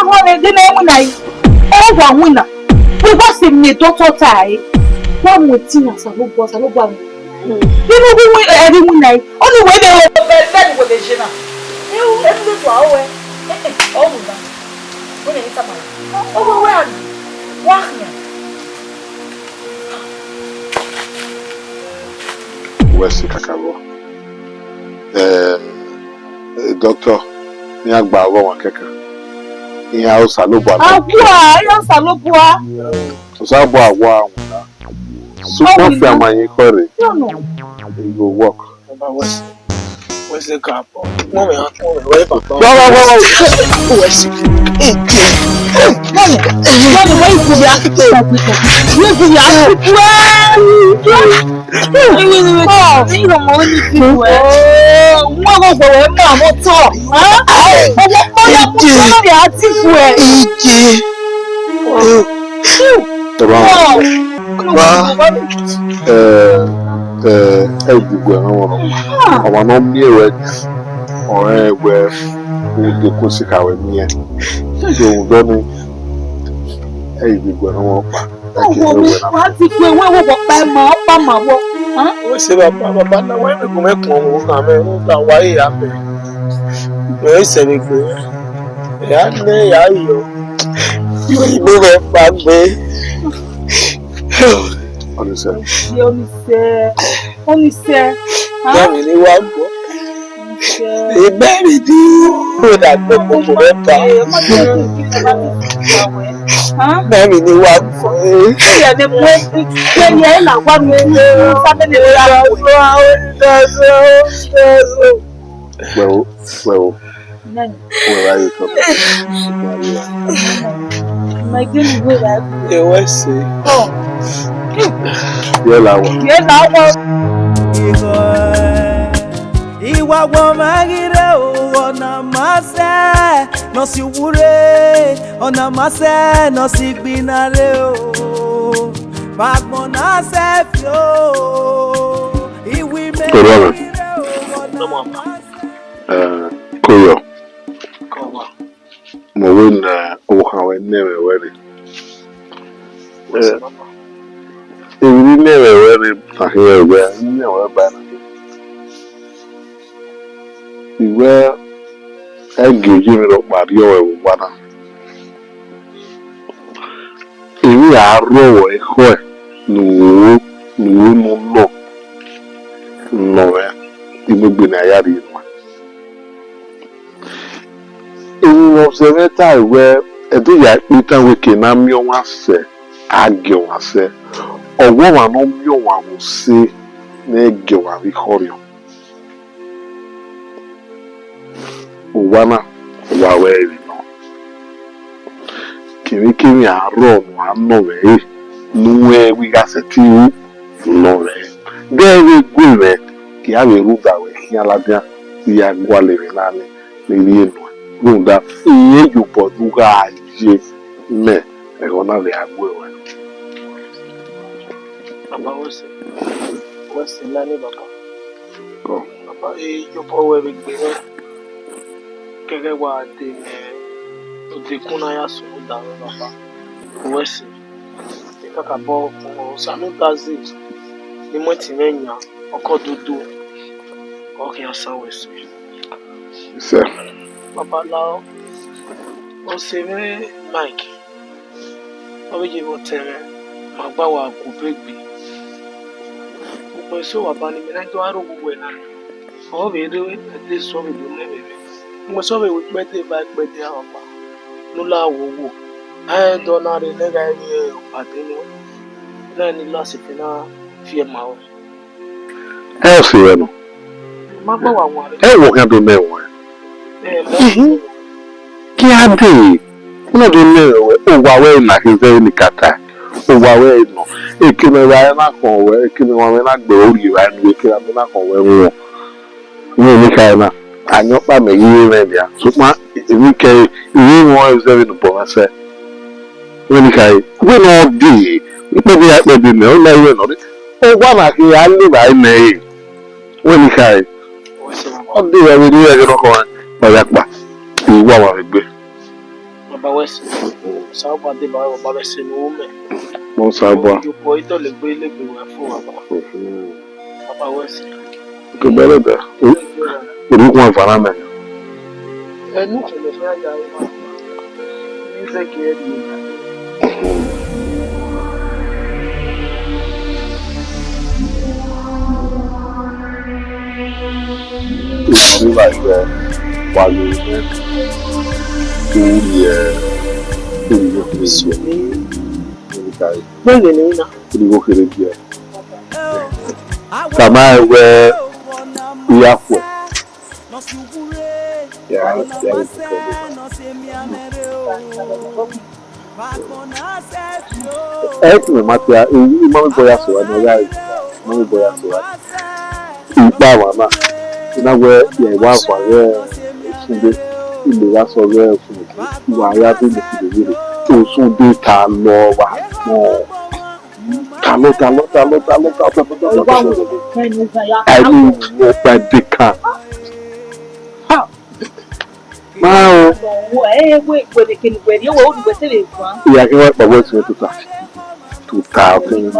Speaker 6: ho le de na mu na yi wa mu na we go se mi doctor tai wa mo ti na sa lo gbo nínú bí ẹ̀rí mú náà ó ní ìwé ìbẹ̀rẹ̀ bẹ́ẹ̀ ni kò lè ṣe náà ẹ̀rú ló tó àwọ̀ ọ̀hún náà ó lè ní sàmàlà ọwọ́ wẹ́ àná wá yàn.
Speaker 9: West kakabo doctor ní àgbà ọwọ́ wọn kẹ́kẹ́ Ihe Hausa ló bọ̀ àná.
Speaker 6: Àgwà ihe Hausa ló bọ̀ á.
Speaker 9: Ọ̀sán bọ̀ àgwà ahụ na. Super fi amanye kọ́rè. It go work.
Speaker 8: Where's the car? Mommy, where papa?
Speaker 6: Mommy, why you put your hand? You put your hand.
Speaker 9: AIGBE ọmọ náà mi rẹ ọ̀rẹ́ ẹgbẹ́ oúnjẹ kó sì kàwé nìyẹn tí òun gbọ́ ní AIGBE náà wọ́n pa ẹ̀kẹ́ ẹgbẹ́ náà.
Speaker 6: Wọ́n ti pé owó ẹ̀wọ̀ pa ẹ̀ máa pa màá wọ̀.
Speaker 8: Wọ́n ṣe bàbá náà wọ́n ẹ̀mẹ̀kùn mẹ́kùn ọmọ òun náà mẹ́rin ń ta wáyé ìyá mẹ́rin. Ìgbẹ́ ìṣẹ̀lẹ̀ pé ìyá ní ìyá yìí yóò ìgbé rẹ̀ pa gbé.
Speaker 6: Oníṣẹ́.
Speaker 8: Bẹ́ẹ̀ni ni wá gbọ́. Ìbẹ́ẹ̀rì tí ó dàgbé gbogbo rẹ̀ pa. Bẹ́ẹ̀ni ni wá gbọ́.
Speaker 6: Ìyá ni mo ẹni ẹ̀ là wá mi ní sábẹ́ni rẹ̀
Speaker 9: Well, where are you coming?
Speaker 6: My game is good.
Speaker 8: Ẹ wá sí.
Speaker 9: Yẹ́ làwọn.
Speaker 1: Ìwà wọ́n máa rí rẹ̀ o, ọ̀nà máa ṣẹ́, nà sí wúre, ọ̀nà máa ṣẹ́, nà sí gbìnà rẹ̀ o. Bàgbọ́n náà ṣẹ́ fi o, ìwé mẹ́rin rẹ̀ o, ọ̀nà máa ṣẹ́.
Speaker 9: Koyo. Mo wí na owó kan wẹ̀ ní ẹ̀rẹ̀ wẹ̀rẹ̀. Èyí ní ẹ̀rẹ̀ wẹ̀rẹ̀ àhìrẹ̀ ẹ̀wẹ̀ ní ẹ̀wẹ̀ báyìí. Ìwé ẹ̀gì ojú mi lọ pàdé ọ̀rẹ́ wò wá náà. Èyí àárọ̀ wọ̀ ẹ̀kọ́ ẹ̀ nùwó nù lọ rẹ̀ ìgbógbè ní àyàrí ìlú. Èyí ọ̀sẹ̀rẹ̀ta ìwé ẹ̀dẹ́yà ìpínlẹ̀ wíkẹ̀ náà mìíràn wá sẹ̀ àgẹ̀ wá sẹ̀ ọ̀wọ́ wà náà mìíràn wà wò sí ní ẹ̀gẹ̀ wà rí kọ́rìọ̀. Òwá náà wà wẹ́ẹ̀rì náà. Kìrìkìrì àárọ̀ ọ̀nà àná rẹ̀ yìí níwẹ̀ wíwáṣẹ̀ tí ó nà rẹ̀. Gẹ́gẹ́ gbé rẹ̀ kí á rẹ̀ rúdà rẹ̀ kí alábíà tí a gbọ́ lè rìn lálẹ́ lórí èlò. Gunda iye yòbọ̀ dúró ayé mẹ́ ẹ̀rọ náà lè àgbo ẹ̀wẹ̀.
Speaker 8: Bàbá wọ́n sì ńlá ní bàbá. Bàbá yòbọ̀ wẹ̀rẹ̀ gbé rẹ̀ gẹ́gẹ́ wà á dé òdekún náà yà sọ̀rọ̀ dàrú bàbá. Wọ́n sì kàkà bọ́ ọkùnrin Sanutazi ní mọ́tì mẹ́yìn ọkọ̀ dúdú ọkọ̀ ọ̀sán wẹ̀sì. Babaláwo òṣèré Mike ọbẹ̀jẹ̀bọ̀ tẹ̀rẹ̀ máa gbá wa kò fẹ́ gbé gbogbo ẹ̀ṣọ́ wà bá ní mi láti wá rò gbogbo ẹ̀ náà ọwọ́ bẹ̀rẹ̀ dé ẹ̀dẹ́ sọ́ọ̀bì ló lẹ́bẹ̀rẹ̀ mo sọ́ọ̀bì wí pẹ́tẹ́ bá pẹ́tẹ́ àwọn ọ̀pá lọ́la àwòwò ayé dọ́nà rẹ̀ lẹ́gà ẹ̀rí ẹ̀ ọ̀pàdé ni wọ́n náà ní lọ́sìkì náà fi ẹ̀ máa wọ̀.
Speaker 9: Ẹ ò sì rẹ̀ nù.
Speaker 8: Má gbọ́ wà wọ́n rẹ̀.
Speaker 9: Ẹ wọ̀ kí á tó mẹ́wọ̀n ẹ̀. Kí á dé ọlọ́dún mẹ́rin wẹ̀ òwàwẹ̀ ìnàkíńsẹ́ ìnìkàtà òwàwẹ̀ ìnà èkìmẹ̀ wa ẹ̀ náà kàn wẹ̀ èkìmẹ̀ wọn ẹ̀ náà gbẹ̀ orí wa ẹ̀ nìyẹn kí ẹ̀ náà kàn wẹ̀ wọn ní oníkà ẹ̀ náà àyànpá mẹ́yìí rẹ̀ bíà ṣùgbọ́n èmi kẹ́ ìwé wọn ẹ̀ sẹ́yìn nìbọn ẹsẹ̀ oníkà ẹ̀ wọ́n náà dì í wípé bí apẹ̀ bí mẹ́ ọ́n náà ìwé náà ó wà náà kí á lè bá ẹ̀ mẹ́yìn oníkà ẹ̀ ọ́n dì í ẹ̀rí ní ẹ̀rí lọ́kọ̀ wọn ọ̀yà pa ìwú àwọn ẹgbẹ́.
Speaker 8: Bàbá wẹ̀sì sábà dé bàbá bàbá wẹ̀sì ni wọ́n mẹ́.
Speaker 9: Mo ń sábà.
Speaker 8: Ìjọpọ̀ ìtọ́lẹ̀gbẹ́ lẹ́gbẹ̀ẹ́ fún bàbá. Bàbá wẹ̀sì.
Speaker 9: Kò bẹ̀rẹ̀ bẹ̀ orúkún àǹfààní mẹ́.
Speaker 8: Ẹnu kò lè fẹ́ àjà rẹ̀ máa ní fẹ́ kí ẹ di ìgbà.
Speaker 9: Ìgbà ìgbà wà lórí mẹ́rin. Kama we uyafwe. Ya me matia mami boya so na guys. Mami boya so. Ipa mama. Ina we ya wa kwa we sunde ile wa so we fun wa ya bi le fi le. O sunde ta lo wa mo. Talo. I mean, what by the car. Wow. Yeah, I can work my way to 2000.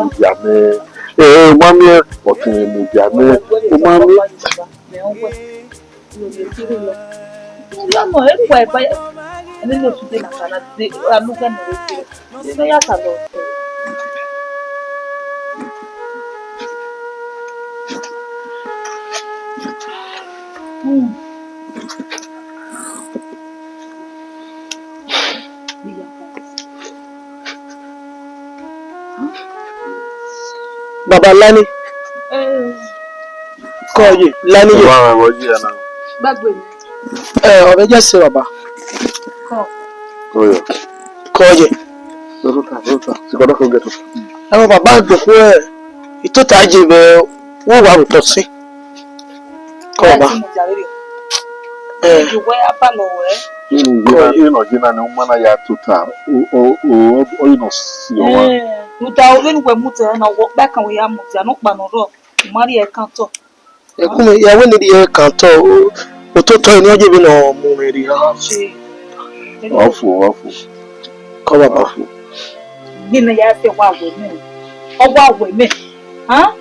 Speaker 9: Eh, mommy, what can you do? Mommy.
Speaker 6: And then you think I'm looking at it.
Speaker 8: Baba Lani. Call you. Lani. Ọ̀rẹ́ jẹ́ sí bàbá. Call you. Àwọn bàbá àgbẹ̀kú ẹ̀ ìtọ́ta àjẹbẹ̀ wọ́n wà rùtọ̀ sí. Kọ́ bàbá.
Speaker 6: Ìwé abálọ̀wẹ̀.
Speaker 9: Jina ni umana ya tuta. O si wa.
Speaker 6: Muta olenu muta na wo back and we am muta no pa no ro. Mari e kan to.
Speaker 8: E ku me ya we ni e kan to. O to to ni oje bi no mu me ri ha.
Speaker 9: Ofu.
Speaker 8: Kọ́ bàbá.
Speaker 6: Gina ya se wa we mi. Ogwa we mi. Ha?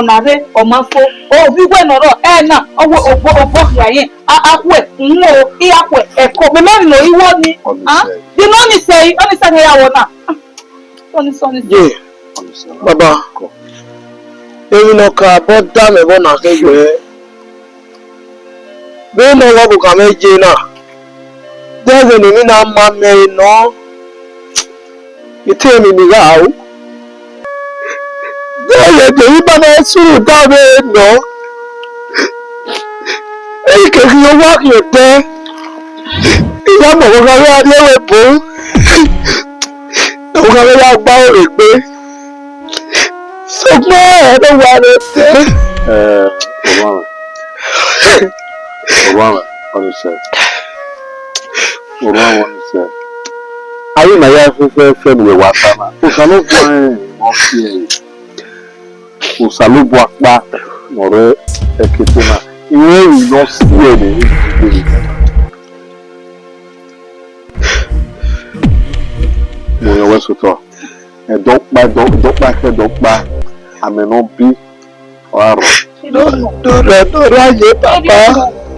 Speaker 6: Na re o ma fo. O wi we no ro e na owo ogbo ya yin. Akwe nwo I akwe e ko me me no iwo ni. Ha? Di no ni say ya wo na. Sonny.
Speaker 8: Yeah. Baba. Èmi no ka bo da me bo na ke gbe. Be no wo ka meje na. Dege ni mi na ma me no. Ite mi ni ga o. Dege de ba na suru da me no. E ke ki o wa ki o te. Iya mo ko ga ya lewe bo. Àwọn kan lọ́wọ́ gbá òrè pé ṣùgbọ́n ẹ̀rọ wà ló tẹ́.
Speaker 9: Obama, honestly. Ayé na ya fẹ́ ni wà sáma. Òsàló bọ̀ wọ́n fi ẹ̀yìn. Òsàló bọ̀ apá ọ̀rẹ́ ẹ̀kẹ́tẹ́ náà. Ìwé ìrìn lọ sí ẹ̀ ní ìdílé. Mo yọ wẹ́sùn tọ̀. Ẹ̀dọ́gba àmì náà bí ọ̀rọ̀.
Speaker 8: Dọ̀rọ̀ ayé bàbá.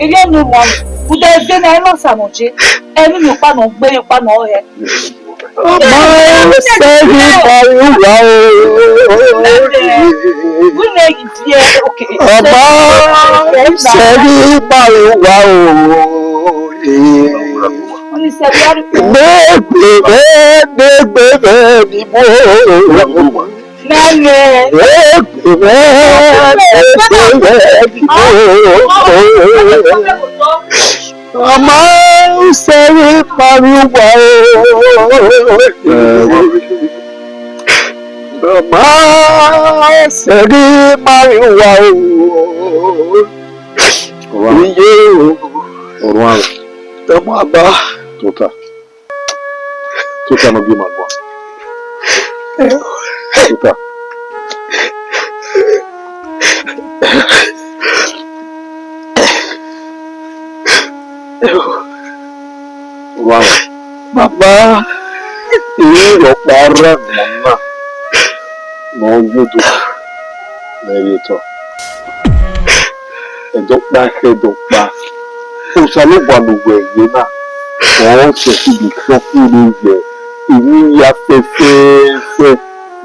Speaker 6: Ilé ẹnu wọn, kùdà ẹgbẹ́ náà ẹ lọ sàmùjẹ́, ẹni mi pa náà gbé ipa náà rẹ.
Speaker 9: Ọmọ sẹ́yìn pariwo o.
Speaker 6: Wúlẹ̀ yìí ti ẹ òkè.
Speaker 9: Ọmọ sẹ́yìn pariwo o. Gbẹ́gbẹ́ ni mo. Ọmọ sẹ́yìn pariwo ọmọ sẹ́yìn pariwo iye ọ̀rọ̀ àrùn tẹ́mọ̀ àbá tóta no bí màgbọ́ tóta. Wow. Bàbá ìwé ìrọ̀pá rẹ̀ mọ́ náà mọ́ gbọ́dọ̀ lẹ́yìn tọ́. Ẹ̀dọ́gba. Òṣàlùbọ̀ àlùbọ̀ ẹ̀yẹ náà wọ́n ṣe síbi kan fún oúnjẹ ìwé ya fẹ́fẹ́fẹ́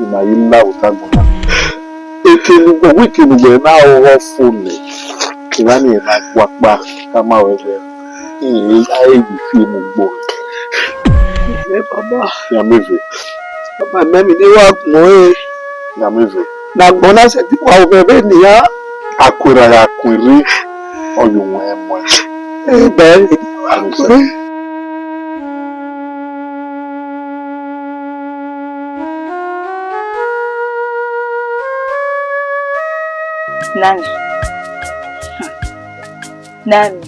Speaker 9: ìmàyí ńlá òtágbọ̀n náà. Ìkìlùgbọ̀ náà wọ́n fún mi. Ìwádìí ẹ̀ máa gbọ́ apá ká máa wẹ̀ bẹ́ẹ̀. Ai film boy.
Speaker 3: Baba.
Speaker 9: Yamive.
Speaker 3: Baba memi ni wa mo
Speaker 9: Yamive.
Speaker 3: na gbona se ti wa obere ni ya.
Speaker 9: Akwera ya kwere oyunwe emo.
Speaker 3: Be
Speaker 6: Nani.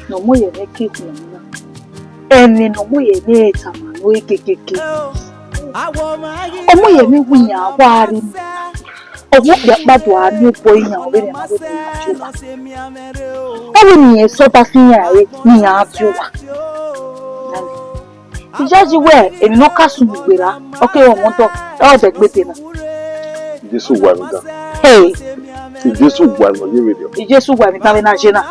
Speaker 6: No mo ye make ku na. Eni no mo ye ne tama no ekekeke. Omo ye mi wunya awari. Omo ya gbadu ani boy yan we na we na chuba. Omo ni e so ta fin ya e ni ya chuba. Ijaji we emi no kasu gbera. Okay o mo to e o de gbete na.
Speaker 9: Jesu wa mi da.
Speaker 6: Hey.
Speaker 9: Jesu wa no ye video.
Speaker 6: Jesu wa mi ta we na jena.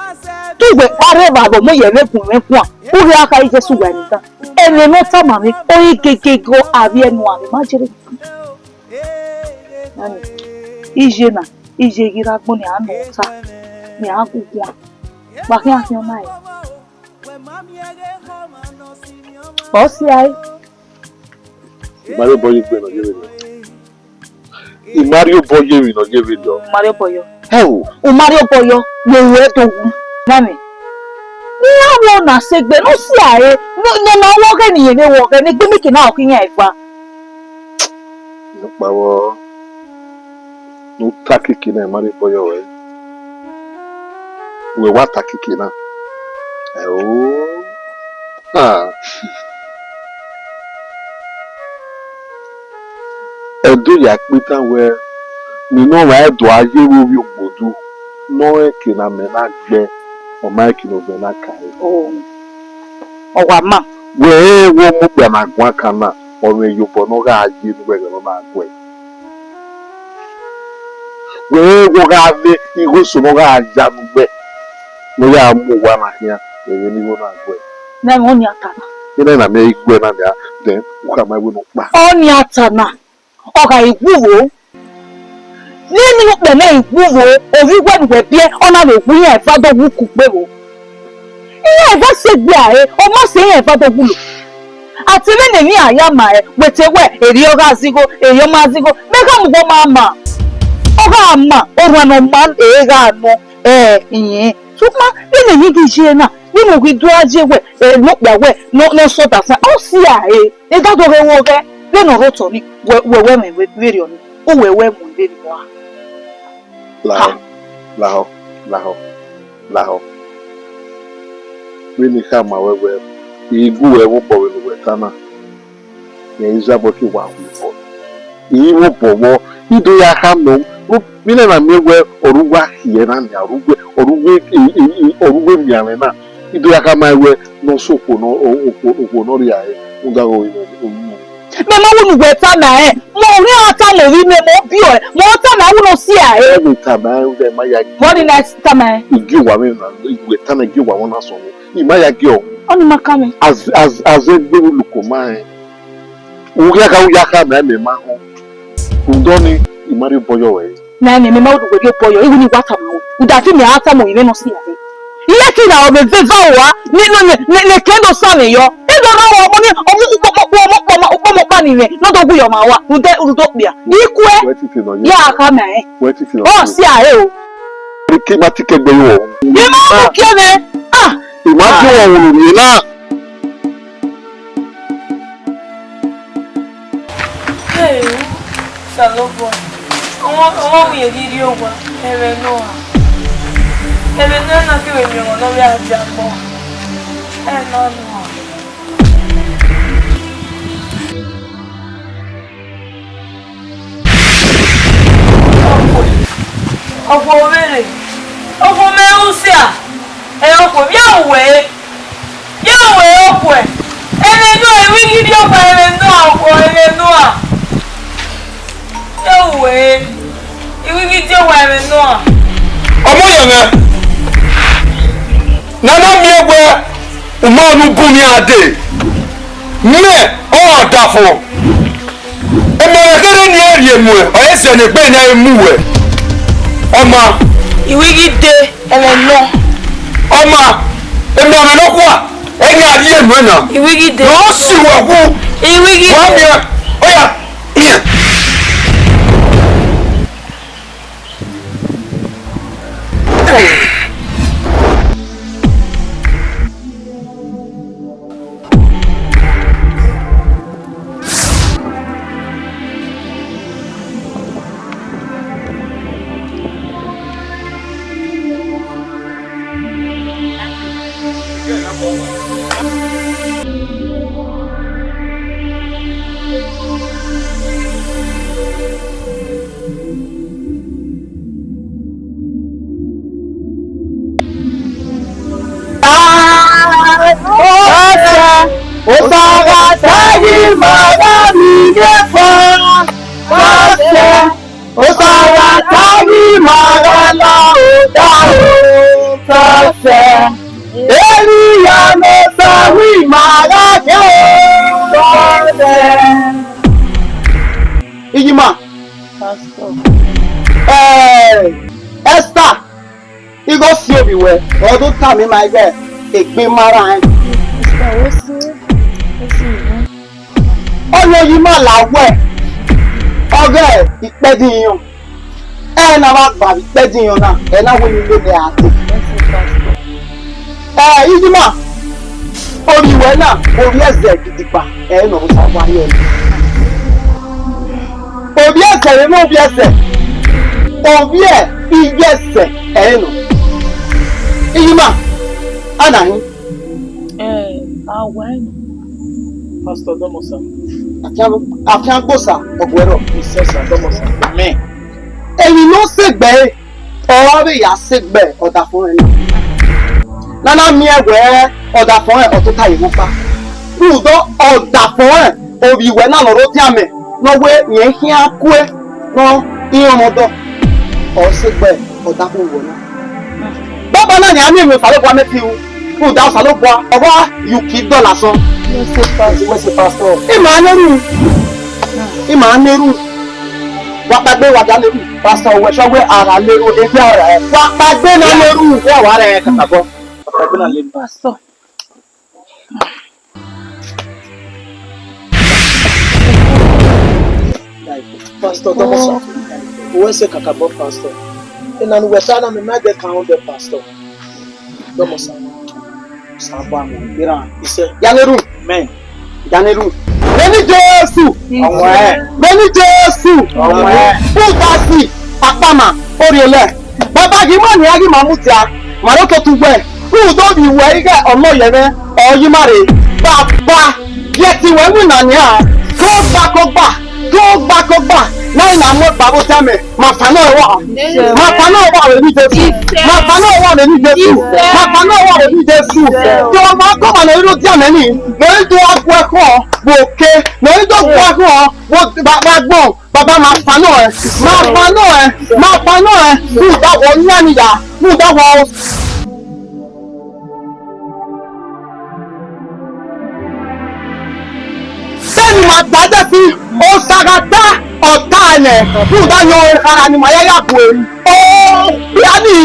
Speaker 6: Tugbe pare babo mo ye mekun mekun. Uri aka Jesu wa mi ta. Emi no ta mami o ikekego abi enu ami ma jere. Nani. Ije na ije gira gbon ni anu ta ni agugun a ba ki afi o mai o si ai
Speaker 9: Mario boy gbe no ye video. Mario boy ye no ye video.
Speaker 6: Mario boyo
Speaker 9: How?
Speaker 6: o Mario boyo we to wu nami ni awo na segbe no si ai no na wo ke ni ye ne wo ke ni gbe mi ki na o ki yan ifa
Speaker 9: No pawo. No takiki na Mario boy we. We wa takiki na. Oh. Ah. Edo ya pita we mi no wa edo aye wo wi ogbodu no eke na me na gbe o ma eke no be na kai
Speaker 6: o wa ma
Speaker 9: we wo mu gbe na gwa kana o we yobo no ga aye no we no na gwe we wo ga ve igo so no ga aja no gbe no ya mu wa na hia we ni wo na gwe
Speaker 6: na mo ni atana
Speaker 9: ina na me igwe na ya then wo ka ma we no pa
Speaker 6: o ni atana o ga igwuwo nínú pẹ̀lẹ́ ìgbúwo orí gbẹ̀dùgbẹ̀ bí ọ̀nà lè gbé yẹn ìfádọ́gbù kù pé o. Ìyá ìfá ṣe gbé ààrẹ ọmọ sí yẹn ìfádọ́gbù lò. Àti lẹ́nìí ní àyàmà ẹ̀ pẹ̀tẹ́wẹ̀ èrè ọ̀gá àzígó èrè ọmọ àzígó mẹ́gà mùgbọ́n máa mà. Ọ̀gá àmà ọ̀rọ̀ àná máa ń èrè àná ìyẹn. Ṣùgbọ́n nínú yìí kì í ṣe náà nínú kì í dúró ajé wẹ̀ lọ́pẹ̀wẹ̀ lọ́sọ̀tà fún ọ̀ sí ààrẹ ẹ̀dádọ́rẹ́ wọ́ rẹ́ lẹ́nu ọ̀rọ̀ tọ̀ ní wẹ̀wẹ̀ mẹ̀wẹ̀rẹ̀ ọ̀nì ó wẹ̀wẹ̀ mọ̀ lẹ́nu wa.
Speaker 9: Laho. We ni kama wewe igu wewe bo wewe tana. Ya izabo ki wa wo. Iwo bowo ido ya kamo mine na mewe oruwa hie na nya oruwe miame na ido ya kama wewe no sopo no opo no ri aye ungago
Speaker 6: me mo wunu gbe ta na mo ri ata mo ri me mo bi o mo ta na wunu si a
Speaker 9: every time I dey ma ya
Speaker 6: what the next time
Speaker 9: igi wa me na igwe ta na igi wa wona so mo I ma ya gi o
Speaker 6: oni makame
Speaker 9: as egbe luko ma uri aka na me ma ho undoni imari boyo we
Speaker 6: na me ma wunu gbe boyo even ni wata mo uda fi me ata mo ri no si a iye ki na o be ve wa ni kendo sa me yo edo na wo mo ni ọmọ pa ni me no do guyo ma wa udo bia ikwe ya aka me o si are o
Speaker 9: ki ma ti kegbe yo
Speaker 6: ni ma ku ki me
Speaker 9: imagine wo wuru ni na
Speaker 10: hey salobo ọmọ mi eri ogwa ere no na ki we mi won no bi aja po no ọ̀pọ̀ òwèrè ọ̀pọ̀ mẹ́rúsíà ẹ̀ọ̀pọ̀ yáwẹ̀ ọ̀pọ̀ ẹ̀rẹ̀nú ẹ̀rí gidi ọ̀pọ̀ ẹ̀rẹ̀nú ọ̀pọ̀ ẹ̀rẹ̀nú à yáwẹ̀ ẹ̀rí gidi ọ̀pọ̀ ẹ̀rẹ̀nú à.
Speaker 3: ọmọ yẹn nana mi ẹgbẹ umanu bumi ade mẹ ọdafọ ẹmọrẹkẹrẹ ni ẹ rí emu ẹ ọyẹsẹ ní pẹ ní ẹ mú ẹ. Ọma
Speaker 10: ìwígídé ẹlẹ́nà
Speaker 3: ọma Emi ame no kwa. Eni ATIEMWEN na.
Speaker 11: Iwigide.
Speaker 3: No si wo ku.
Speaker 11: Iwigide.
Speaker 3: Wa mi. Oya.
Speaker 6: Ijima. Pastor. Esther. You go see me where. Or don't tell me my girl. Take me mara. Ọ̀nà yìí máa làwẹ̀ ọ̀gẹ́ ìpẹ́dìyàn náà máa gbà ìpẹ́dìyàn náà náà wọ́n ní lóde àti. Ìjìmá orí ìwẹ̀ náà orí ẹ̀sẹ̀ gidigba náà ń sáwáyé ẹ̀. Òbí ẹ̀sẹ̀ rẹ̀ mọ́ òbí ẹ̀sẹ̀ òbí ẹ̀ iye ẹ̀sẹ̀ nà. Ìjìmá ànàyìn.
Speaker 5: Àwẹ̀
Speaker 8: Pastor Domosa.
Speaker 6: Àfiàgbòsà ọ̀gbẹ̀rọ̀.
Speaker 8: Ìṣẹ̀ṣà Domosa.
Speaker 6: Amen. Èyí ló ṣègbè ọ̀rọ̀ rẹ̀ yà ṣègbè ọ̀dà fún ẹ̀. Nana mi ẹ̀wẹ̀ ọ̀dà fún ẹ̀ ọ̀tútà ìwọ pa. Rúdọ̀ ọ̀dà fún ẹ̀ òbí ìwẹ̀ náà lọ́rọ́ tí a mẹ̀ lọ́wọ́ yẹn kí á kú ẹ̀ lọ ìyẹn ọmọdọ̀ ọ̀ ṣègbè ọ̀dà fún ìwọ náà. Bàbá náà ni a ní ìwé ìfàlẹ́kọ̀ọ́ mẹ́tì o. Rúdọ̀ ọ̀sàlọ́gbọ̀ ọwọ́ yùkì dọ́là sọ. Wẹ́sẹ̀ pásítọ̀. Ìmọ̀ anẹ́rù. Wàpàgbé wàjà lérù. Pásítọ̀ wẹ̀ṣọ́wé ara lérù ẹgbẹ́ ọ̀rẹ́ ẹ̀. Wàpàgbé náà lérù. Wọ́n wà rẹ̀ kàtàkọ́. Wàpàgbé náà lérù.
Speaker 5: Pastor.
Speaker 8: Pastor Domosa. Wẹ́sẹ̀ kàkàbọ̀ pastor. Ìnànú wẹ̀ṣẹ̀ náà mi máa dẹ̀ kàn án dẹ̀ pastor. Domosa. Sàbà mọ̀ ìgbéra iṣẹ́.
Speaker 6: Yaneru.
Speaker 8: Men.
Speaker 6: Yaneru. Bẹ́ẹ̀ni Jésù.
Speaker 8: Ọ̀wọ́ ẹ̀.
Speaker 6: Bẹ́ẹ̀ni Jésù.
Speaker 8: Ọ̀wọ́ ẹ̀.
Speaker 6: Fúnfàsì àpamà orílẹ̀. Bàbá yìí mọ̀ ní ayé màmú tí a màdó tó tún wẹ̀. Fúnfàsì ìwẹ̀ igẹ̀ ọ̀nà yẹ̀rẹ̀ ọ̀yímàrè. Bàbá yẹ ti wẹ̀ wí nàní à. Tó gbàkọ́gbà láì nà mọ́ bàbá tẹ́mẹ̀. Màfà náà wà. Màfà náà wà rẹ̀ ní Jésù. Màfà náà wà rẹ̀ ní Jésù. Màfà náà wà rẹ̀ ní Jésù. Tí wọ́n máa kọ́ màlẹ́ ló díẹ̀ mẹ́ni. Lórí tó wá kú ẹ̀kọ́ wò ké. Lórí tó kú ẹ̀kọ́ wò bàbá gbọ̀n. Bàbá máa fà náà ẹ̀. Máa fà náà ẹ̀. Máa fà náà ẹ̀. Fún ìdáwọ̀ ní àníyá. Fún ìdáwọ̀. Bẹ́ẹ̀ni màá gbàdé sí Osagata ọ̀tá ẹ̀ fún ìdáyọ̀ ara ni màá yáyà bù èyí. Ó bí a ní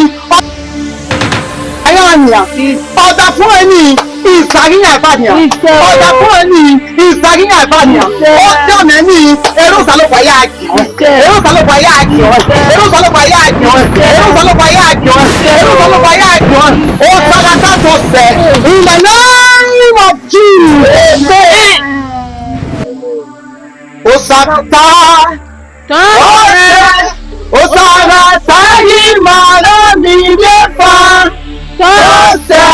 Speaker 6: ayáàyàn ọ̀dà fún ẹni ìsàríyàn ìbàdàn ọ̀dà fún ẹni ìsàríyàn ìbàdàn ó jẹ́ ọ̀nà ẹni erúsàlọ́pàá yáàkì erúsàlọ́pàá yáàkì erúsàlọ́pàá yáàkì erúsàlọ́pàá yáàkì erúsàlọ́pàá yáàkì Osagata tó sẹ̀ in the name of Jesus. Osagata Osagata yìí máa lọ ní ilé-ìfà tọ́sẹ̀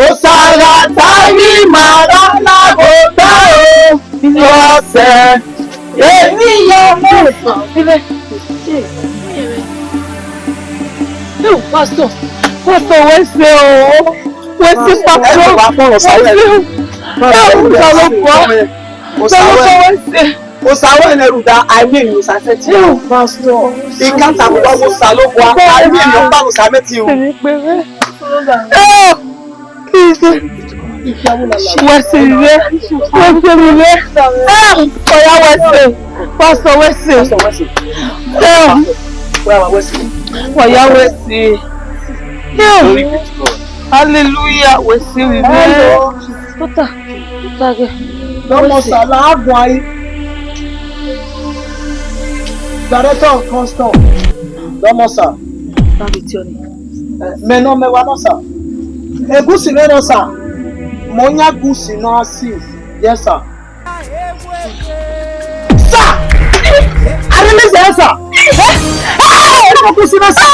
Speaker 6: Osagata yìí máa lọ lágòtá o tọ́sẹ̀ ènìyàn mẹ́sàn-án sílẹ̀. Pásítọ̀ wẹ́sẹ̀ o wẹ́sẹ̀ pàtó wẹ́sẹ̀. Osawo ẹnẹrùdá àìmí ènìyàn òsàfẹ́tì o. Ìkàtà àbúgbà wo sàlóbọ̀ àìmí ènìyàn bá òsàmẹ́tì o. Wẹ́sẹ̀ ilé, ọ̀yá wẹ́sẹ̀, pásọ̀ wẹ́sẹ̀, ọ̀yá wẹ́sẹ̀. Hallelujah. We see we
Speaker 4: Hello.
Speaker 6: Tota.
Speaker 4: Domo Salah Boy. Director of Custom. Domo Sa. Meno me wano sa. Egusi meno sa. Monya gusi no assist. Yes sir. Sir! I release the answer. Egusi no sa.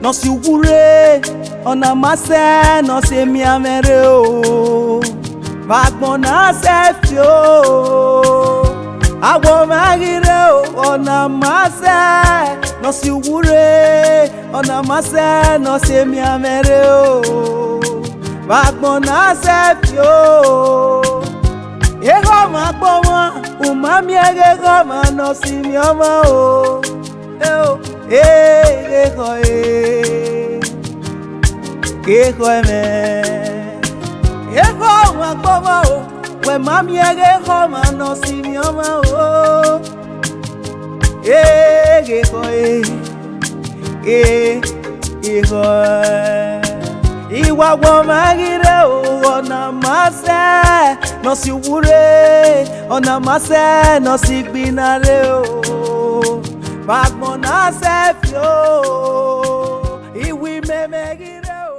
Speaker 1: No si wure, ona mase, no se mi amere o. Vagbon na se fio. Awo magire o, ona mase, no si wure, ona mase, no se mi amere o. Vagbon na se fio. Ego magbo wa, umami ege goma, no si mi ama o. Keko eme, eko magboma o, we mami ege koma no si mi ama o. Keko iwa wo magire o, ona mase no si wure, ona mase no si gbinare o. Vagbon na se fio, iwi me megire o.